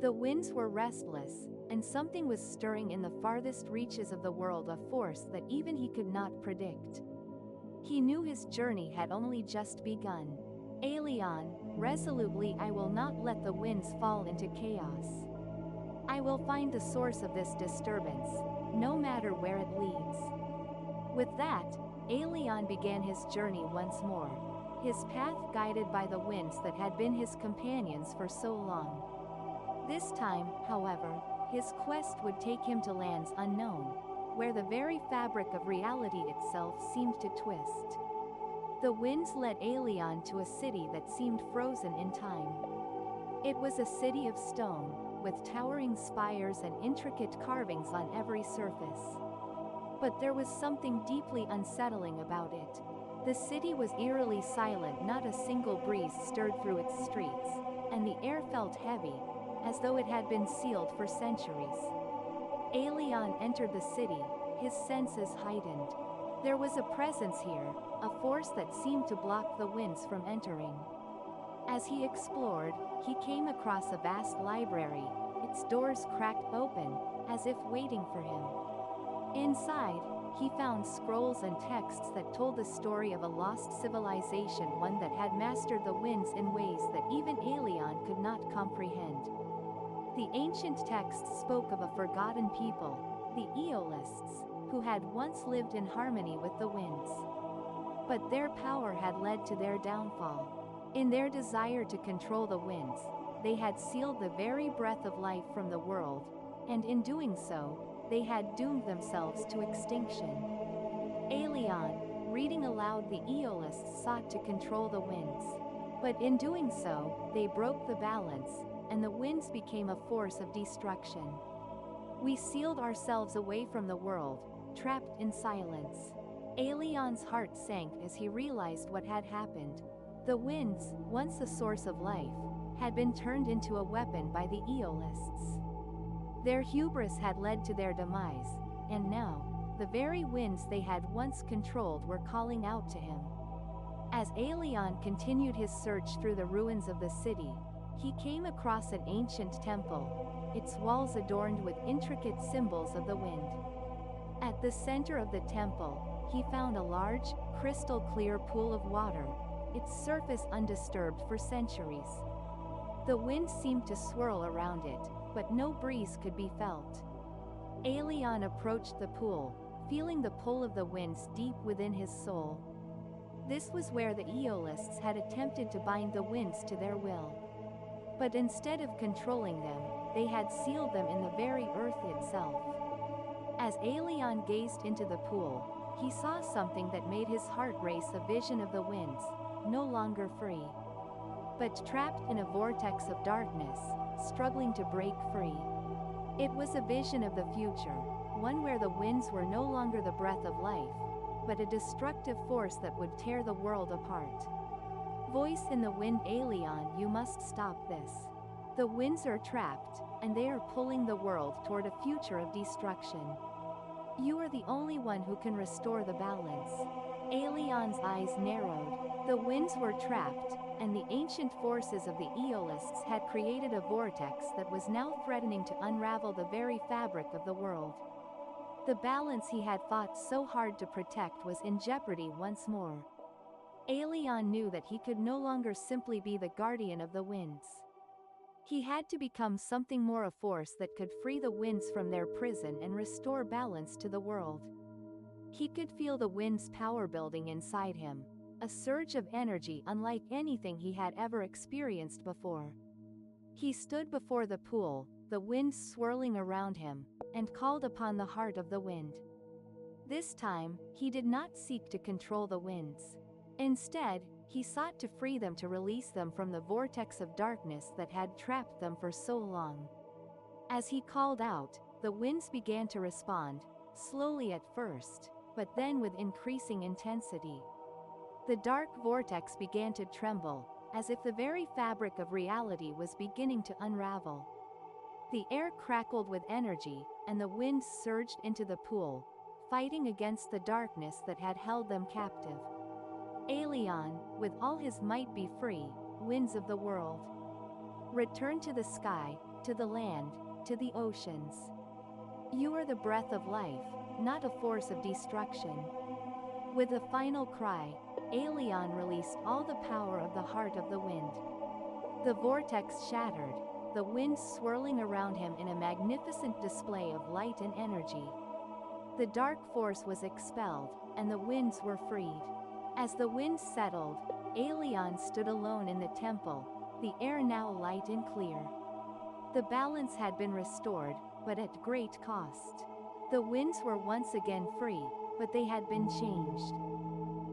The winds were restless, and something was stirring in the farthest reaches of the world, a force that even he could not predict. He knew his journey had only just begun. Aelion, resolutely, I will not let the winds fall into chaos. I will find the source of this disturbance, no matter where it leads. With that, Aelion began his journey once more, his path guided by the winds that had been his companions for so long. This time, however, his quest would take him to lands unknown, where the very fabric of reality itself seemed to twist. The winds led Aelion to a city that seemed frozen in time. It was a city of stone, with towering spires and intricate carvings on every surface. But there was something deeply unsettling about it. The city was eerily silent, not a single breeze stirred through its streets, and the air felt heavy, as though it had been sealed for centuries. Aelion entered the city, his senses heightened. There was a presence here, a force that seemed to block the winds from entering. As he explored, he came across a vast library, its doors cracked open, as if waiting for him. Inside, he found scrolls and texts that told the story of a lost civilization, one that had mastered the winds in ways that even Aelion could not comprehend. The ancient texts spoke of a forgotten people, the Aeolists, who had once lived in harmony with the winds. But their power had led to their downfall. In their desire to control the winds, they had sealed the very breath of life from the world. and in doing so, they had doomed themselves to extinction. Aelion, reading aloud, the Aeolists sought to control the winds. But in doing so, they broke the balance, and the winds became a force of destruction. We sealed ourselves away from the world, trapped in silence. Aelion's heart sank as he realized what had happened. The winds, once a source of life, had been turned into a weapon by the Aeolists. Their hubris had led to their demise, and now, the very winds they had once controlled were calling out to him. As Aelion continued his search through the ruins of the city, he came across an ancient temple, its walls adorned with intricate symbols of the wind. At the center of the temple, he found a large, crystal-clear pool of water, its surface undisturbed for centuries. The wind seemed to swirl around it, but no breeze could be felt. Aelion approached the pool, feeling the pull of the winds deep within his soul. This was where the Aeolists had attempted to bind the winds to their will. But instead of controlling them, they had sealed them in the very earth itself. As Aelion gazed into the pool, he saw something that made his heart race, a vision of the winds, no longer free, but trapped in a vortex of darkness, struggling to break free. It was a vision of the future, one where the winds were no longer the breath of life, but a destructive force that would tear the world apart. Voice in the wind: Aelion, you must stop this. The winds are trapped, and they are pulling the world toward a future of destruction. You are the only one who can restore the balance. Aelion's eyes narrowed. The winds were trapped, and the ancient forces of the Aeolists had created a vortex that was now threatening to unravel the very fabric of the world. The balance he had fought so hard to protect was in jeopardy once more. Aelion knew that he could no longer simply be the guardian of the winds. He had to become something more, a force that could free the winds from their prison and restore balance to the world. He could feel the wind's power building inside him, a surge of energy unlike anything he had ever experienced before. He stood before the pool, the wind swirling around him, and called upon the heart of the wind. This time, he did not seek to control the winds. Instead, he sought to free them, to release them from the vortex of darkness that had trapped them for so long. As he called out, the winds began to respond, slowly at first, but then with increasing intensity. The dark vortex began to tremble, as if the very fabric of reality was beginning to unravel. The air crackled with energy, and the winds surged into the pool, fighting against the darkness that had held them captive. Aelion, with all his might, be free, winds of the world. Return to the sky, to the land, to the oceans. You are the breath of life, not a force of destruction. With a final cry, Aelion released all the power of the heart of the wind. The vortex shattered, the wind swirling around him in a magnificent display of light and energy. The dark force was expelled, and the winds were freed. As the wind settled, Aelion stood alone in the temple, the air now light and clear. The balance had been restored, but at great cost. The winds were once again free, but they had been changed.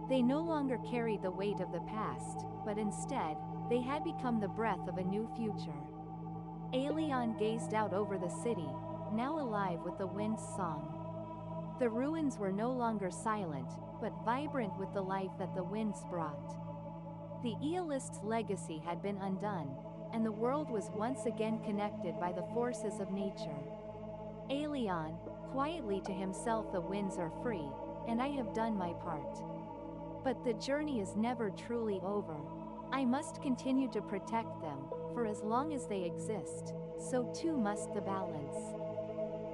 They no longer carried the weight of the past, but instead, they had become the breath of a new future. Aelion gazed out over the city, now alive with the wind's song. The ruins were no longer silent, but vibrant with the life that the winds brought. The Aeolist's legacy had been undone, and the world was once again connected by the forces of nature. Aelion, quietly to himself: the winds are free, and I have done my part. But the journey is never truly over. I must continue to protect them, for as long as they exist, so too must the balance.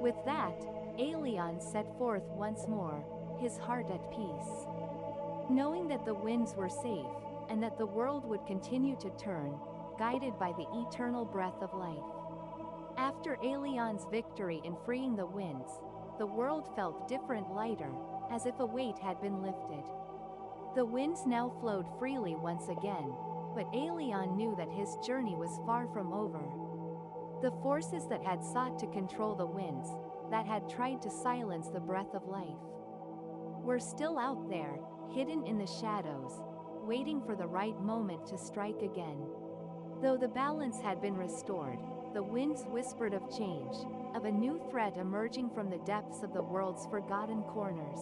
With that, Aelion set forth once more, his heart at peace. Knowing that the winds were safe, and that the world would continue to turn, guided by the eternal breath of life. After Aelion's victory in freeing the winds, the world felt different, lighter, as if a weight had been lifted. The winds now flowed freely once again, but Aelion knew that his journey was far from over. The forces that had sought to control the winds, that had tried to silence the breath of life, were still out there, hidden in the shadows, waiting for the right moment to strike again. Though the balance had been restored, the winds whispered of change, of a new threat emerging from the depths of the world's forgotten corners.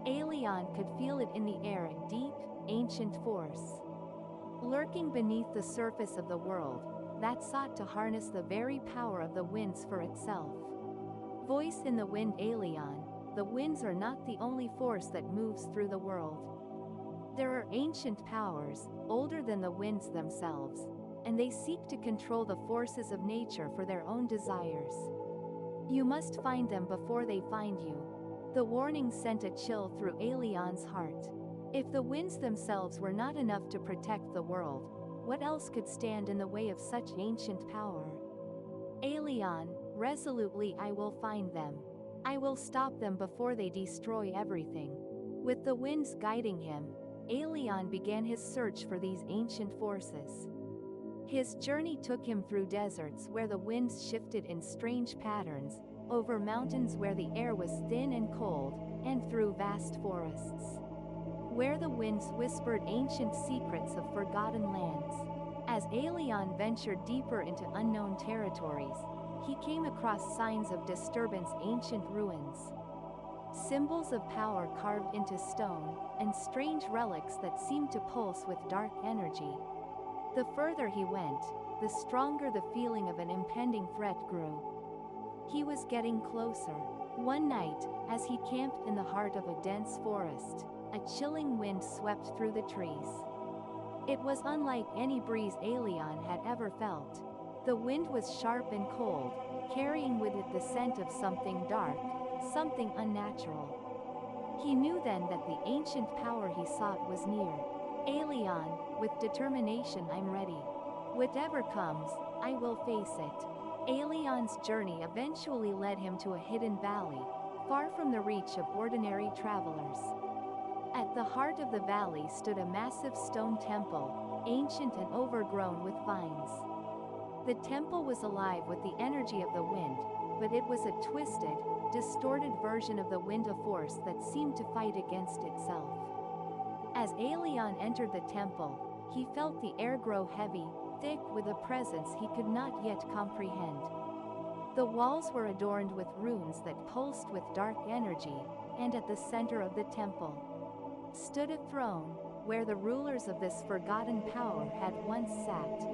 Aelion could feel it in the air, a deep, ancient force, lurking beneath the surface of the world, that sought to harness the very power of the winds for itself. Voice in the wind. Aelion, the winds are not the only force that moves through the world. There are ancient powers, older than the winds themselves, and they seek to control the forces of nature for their own desires. You must find them before they find you. The warning sent a chill through Aelion's heart. If the winds themselves were not enough to protect the world, what else could stand in the way of such ancient power? Aelion, resolutely I will find them. I will stop them before they destroy everything. With the winds guiding him, Aelion began his search for these ancient forces. His journey took him through deserts where the winds shifted in strange patterns, over mountains where the air was thin and cold, and through vast forests, where the winds whispered ancient secrets of forgotten lands. As Aelion ventured deeper into unknown territories, he came across signs of disturbance, ancient ruins, symbols of power carved into stone, and strange relics that seemed to pulse with dark energy. The further he went, the stronger the feeling of an impending threat grew. He was getting closer. One night, as he camped in the heart of a dense forest, a chilling wind swept through the trees. It was unlike any breeze Aelion had ever felt. The wind was sharp and cold, carrying with it the scent of something dark, something unnatural. He knew then that the ancient power he sought was near. Aelion, with determination, I'm ready. Whatever comes, I will face it. Aelion's journey eventually led him to a hidden valley, far from the reach of ordinary travelers. At the heart of the valley stood a massive stone temple, ancient and overgrown with vines. The temple was alive with the energy of the wind, but it was a twisted, distorted version of the wind, a force that seemed to fight against itself. As Aelion entered the temple, he felt the air grow heavy, thick with a presence he could not yet comprehend. The walls were adorned with runes that pulsed with dark energy, and at the center of the temple stood a throne, where the rulers of this forgotten power had once sat.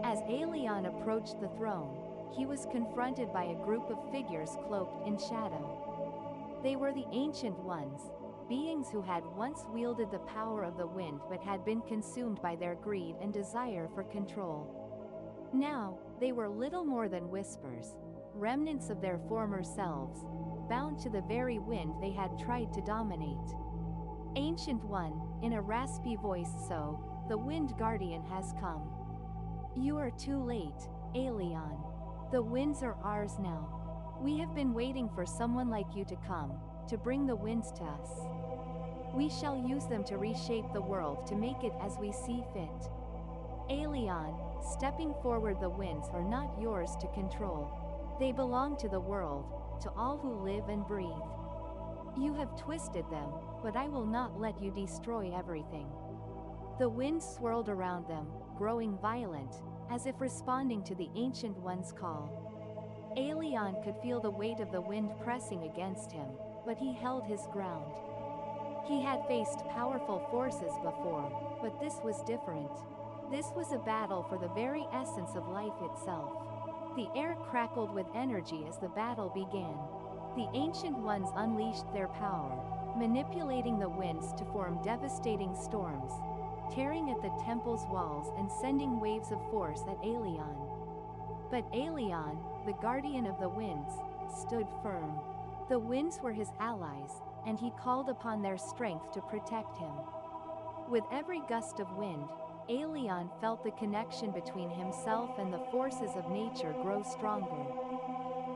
As Aelion approached the throne, he was confronted by a group of figures cloaked in shadow. They were the Ancient Ones, beings who had once wielded the power of the wind but had been consumed by their greed and desire for control. Now, they were little more than whispers, remnants of their former selves, bound to the very wind they had tried to dominate. Ancient One, in a raspy voice, so, the Wind Guardian has come. You are too late, Aelion. The winds are ours now. We have been waiting for someone like you to come, to bring the winds to us. We shall use them to reshape the world, to make it as we see fit. Aelion, stepping forward, the winds are not yours to control. They belong to the world, to all who live and breathe. You have twisted them, but I will not let you destroy everything. The wind swirled around them, growing violent, as if responding to the Ancient One's call. Aelion could feel the weight of the wind pressing against him, but he held his ground. He had faced powerful forces before, but this was different. This was a battle for the very essence of life itself. The air crackled with energy as the battle began. The Ancient Ones unleashed their power, manipulating the winds to form devastating storms, tearing at the temple's walls and sending waves of force at Aelion. But Aelion, the guardian of the winds, stood firm. The winds were his allies, and he called upon their strength to protect him. With every gust of wind, Aelion felt the connection between himself and the forces of nature grow stronger.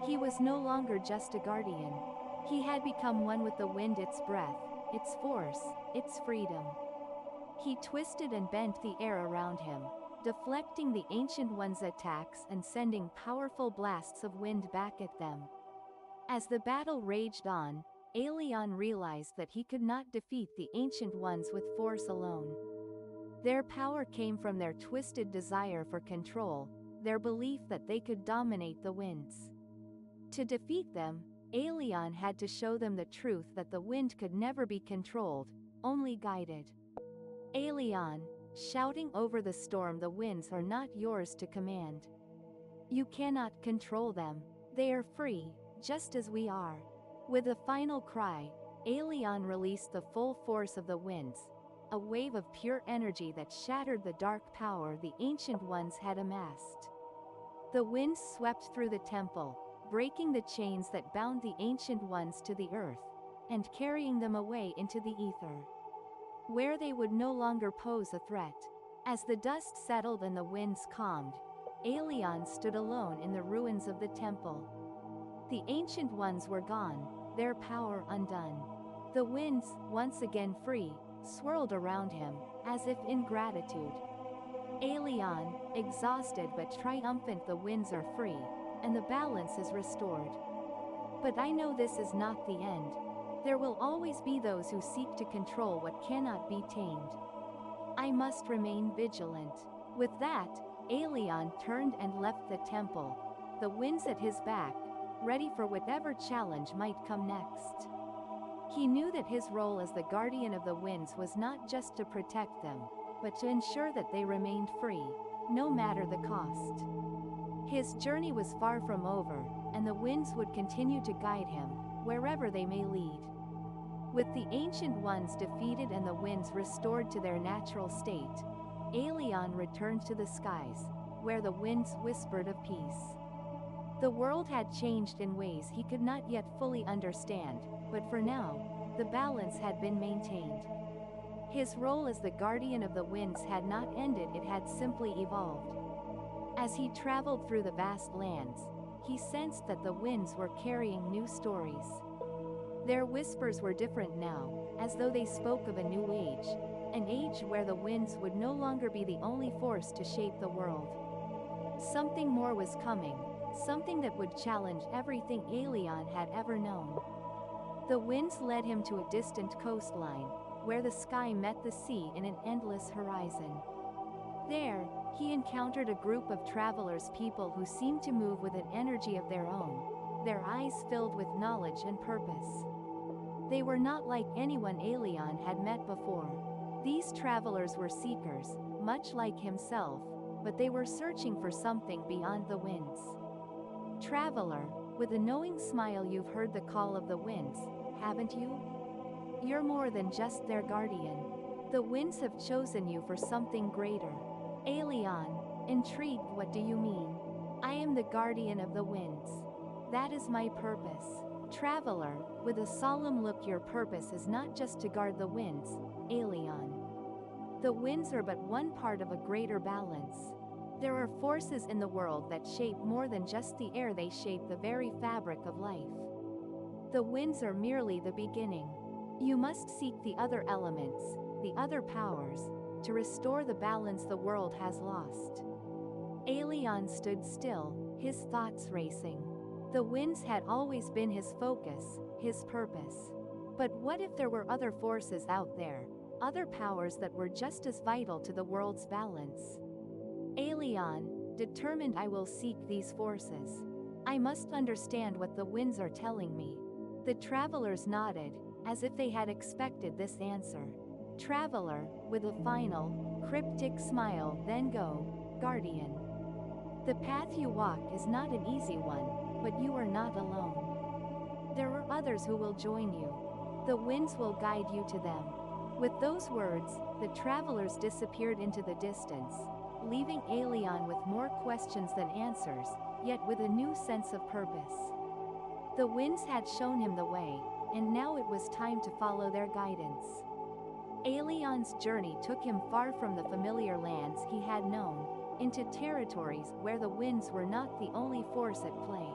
He was no longer just a guardian. He had become one with the wind, its breath, its force, its freedom. He twisted and bent the air around him, deflecting the Ancient Ones' attacks and sending powerful blasts of wind back at them. As the battle raged on, Aelion realized that he could not defeat the Ancient Ones with force alone. Their power came from their twisted desire for control, their belief that they could dominate the winds. To defeat them, Aelion had to show them the truth that the wind could never be controlled, only guided. Aelion, shouting over the storm, the winds are not yours to command. You cannot control them, they are free, just as we are. With a final cry, Aelion released the full force of the winds, a wave of pure energy that shattered the dark power the Ancient Ones had amassed. The winds swept through the temple, breaking the chains that bound the Ancient Ones to the earth, and carrying them away into the ether, where they would no longer pose a threat. As the dust settled and the winds calmed, Aelion stood alone in the ruins of the temple. The Ancient Ones were gone, their power undone. The winds, once again free, swirled around him, as if in gratitude. Aelion, exhausted but triumphant, the winds are free, and the balance is restored. But I know this is not the end. There will always be those who seek to control what cannot be tamed. I must remain vigilant. With that, Aelion turned and left the temple, the winds at his back, ready for whatever challenge might come next. He knew that his role as the guardian of the winds was not just to protect them, but to ensure that they remained free, no matter the cost. His journey was far from over, and the winds would continue to guide him, wherever they may lead. With the Ancient Ones defeated and the winds restored to their natural state, Aelion returned to the skies, where the winds whispered of peace. The world had changed in ways he could not yet fully understand, but for now, the balance had been maintained. His role as the guardian of the winds had not ended, it had simply evolved. As he traveled through the vast lands, he sensed that the winds were carrying new stories. Their whispers were different now, as though they spoke of a new age, an age where the winds would no longer be the only force to shape the world. Something more was coming, something that would challenge everything Aelion had ever known. The winds led him to a distant coastline, where the sky met the sea in an endless horizon. There, he encountered a group of travelers, people who seemed to move with an energy of their own, their eyes filled with knowledge and purpose. They were not like anyone Aelion had met before. These travelers were seekers, much like himself, but they were searching for something beyond the winds. Traveler, with a knowing smile, you've heard the call of the winds, haven't you? You're more than just their guardian. The winds have chosen you for something greater. Aelion, intrigued, what do you mean? I am the guardian of the winds. That is my purpose. Traveler, with a solemn look, your purpose is not just to guard the winds, Aelion. The winds are but one part of a greater balance. There are forces in the world that shape more than just the air, they shape the very fabric of life. The winds are merely the beginning. You must seek the other elements, the other powers, to restore the balance the world has lost. Aelion stood still, his thoughts racing. The winds had always been his focus, his purpose. But what if there were other forces out there, other powers that were just as vital to the world's balance? Aelion, determined, I will seek these forces. I must understand what the winds are telling me. The travelers nodded, as if they had expected this answer. Traveler, with a final, cryptic smile, then go, Guardian. The path you walk is not an easy one, but you are not alone. There are others who will join you. The winds will guide you to them. With those words, the travelers disappeared into the distance, leaving Aelion with more questions than answers, yet with a new sense of purpose. The winds had shown him the way, and now it was time to follow their guidance. Aelion's journey took him far from the familiar lands he had known, into territories where the winds were not the only force at play.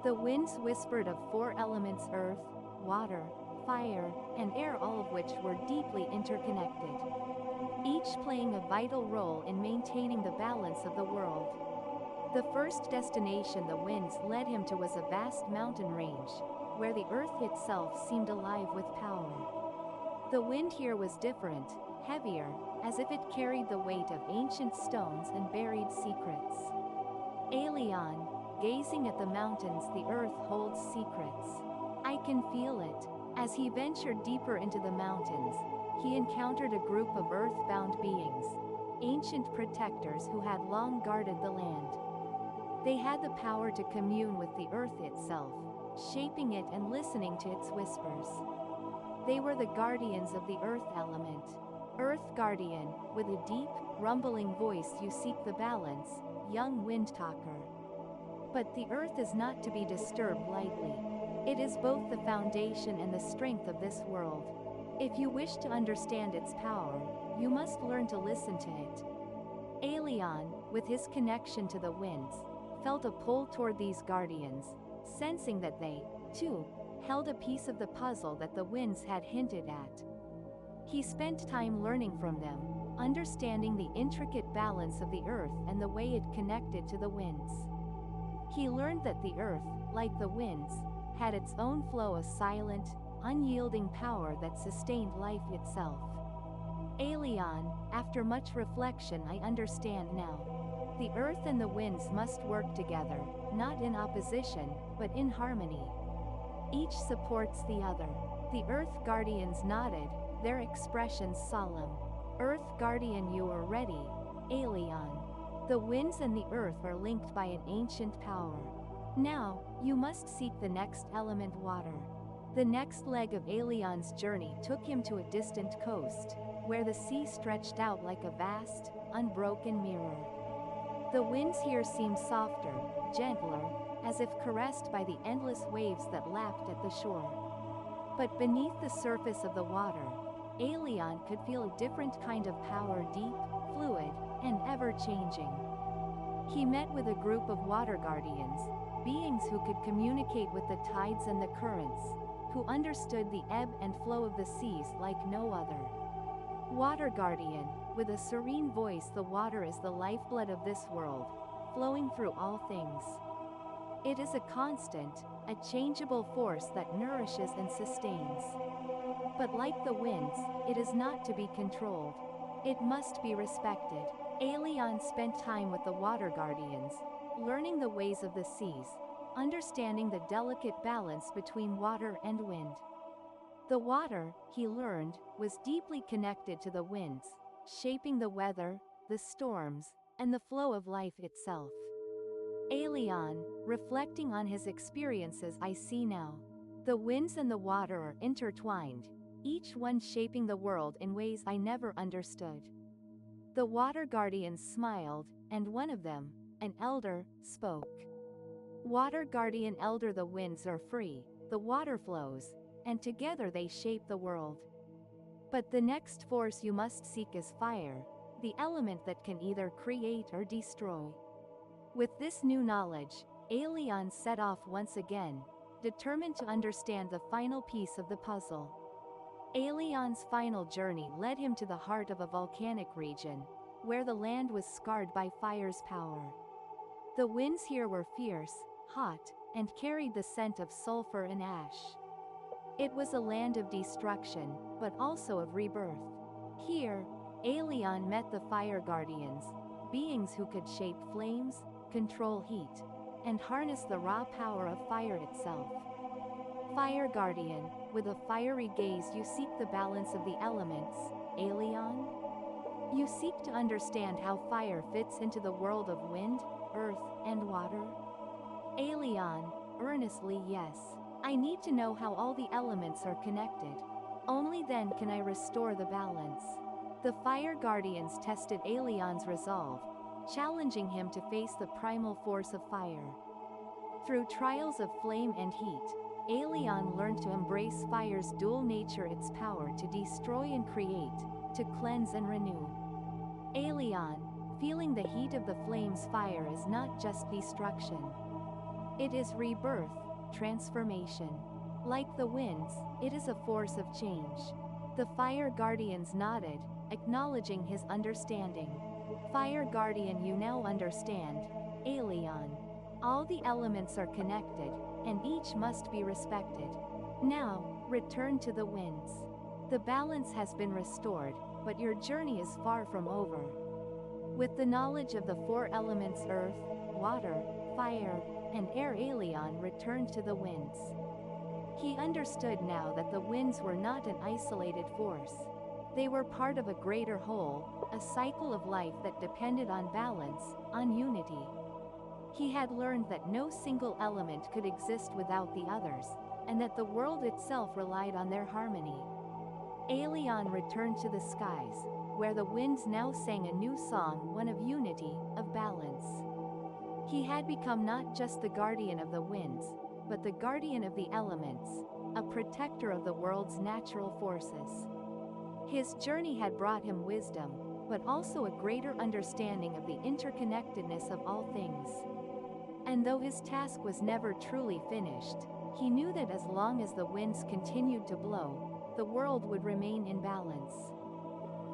The winds whispered of four elements: earth, water, fire, and air, all of which were deeply interconnected. each playing a vital role in maintaining the balance of the world. The first destination the winds led him to was a vast mountain range, where the earth itself seemed alive with power. The wind here was different, heavier, as if it carried the weight of ancient stones and buried secrets. Alien, gazing at the mountains, the earth holds secrets. I can feel it. As he ventured deeper into the mountains, he encountered a group of earth-bound beings, ancient protectors who had long guarded the land. They had the power to commune with the earth itself, shaping it and listening to its whispers. They were the guardians of the earth element. Earth Guardian, with a deep, rumbling voice, you seek the balance, young wind talker. But the earth is not to be disturbed lightly. It is both the foundation and the strength of this world. If you wish to understand its power, you must learn to listen to it. Alien, with his connection to the winds, felt a pull toward these guardians, sensing that they, too, held a piece of the puzzle that the winds had hinted at. He spent time learning from them, understanding the intricate balance of the earth and the way it connected to the winds. He learned that the earth, like the winds, had its own flow of silent, unyielding power that sustained life itself. Alien, after much reflection, I understand now. The earth and the winds must work together, not in opposition, but in harmony. Each supports the other. The Earth Guardians nodded, their expressions solemn. Earth Guardian, you are ready, Alien. The winds and the earth are linked by an ancient power. Now, you must seek the next element, water. The next leg of Alien's journey took him to a distant coast, where the sea stretched out like a vast, unbroken mirror. The winds here seemed softer, gentler, as if caressed by the endless waves that lapped at the shore. But beneath the surface of the water, Alien could feel a different kind of power, deep, fluid, and ever-changing. He met with a group of water guardians, beings who could communicate with the tides and the currents, who understood the ebb and flow of the seas like no other. Water Guardian, with a serene voice, the water is the lifeblood of this world, flowing through all things. It is a constant, a changeable force that nourishes and sustains. But like the winds, it is not to be controlled. It must be respected. Alien spent time with the water guardians, learning the ways of the seas, understanding the delicate balance between water and wind. The water, he learned, was deeply connected to the winds, shaping the weather, the storms, and the flow of life itself. Alien, reflecting on his experiences, I see now. The winds and the water are intertwined, each one shaping the world in ways I never understood. The water guardians smiled, and one of them, an elder, spoke. Water Guardian Elder, the winds are free, the water flows, and together they shape the world. But the next force you must seek is fire, the element that can either create or destroy. With this new knowledge, Alien set off once again, determined to understand the final piece of the puzzle. Alien's final journey led him to the heart of a volcanic region, where the land was scarred by fire's power. The winds here were fierce, hot, and carried the scent of sulfur and ash. It was a land of destruction, but also of rebirth. Here, Alien met the Fire Guardians, beings who could shape flames, control heat, and harness the raw power of fire itself. Fire Guardian, with a fiery gaze, you seek the balance of the elements, Alien? You seek to understand how fire fits into the world of wind, earth, and water? Alien, earnestly, yes. I need to know how all the elements are connected. Only then can I restore the balance. The Fire Guardians tested Alien's resolve, challenging him to face the primal force of fire. Through trials of flame and heat, Alien learned to embrace fire's dual nature, its power to destroy and create, to cleanse and renew. Alien, feeling the heat of the flames, fire is not just destruction. It is rebirth, transformation. Like the winds, it is a force of change. The Fire Guardians nodded, acknowledging his understanding. Fire Guardian, you now understand, Aeolian. All the elements are connected, and each must be respected. Now, return to the winds. The balance has been restored, but your journey is far from over. With the knowledge of the four elements earth, water, fire, and air, Aeolian returned to the winds. He understood now that the winds were not an isolated force. They were part of a greater whole, a cycle of life that depended on balance, on unity. He had learned that no single element could exist without the others, and that the world itself relied on their harmony. Aeolian returned to the skies, where the winds now sang a new song, one of unity, of balance. He had become not just the guardian of the winds, but the guardian of the elements, a protector of the world's natural forces. His journey had brought him wisdom, but also a greater understanding of the interconnectedness of all things. And though his task was never truly finished, he knew that as long as the winds continued to blow, the world would remain in balance.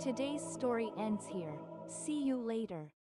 Today's story ends here. See you later.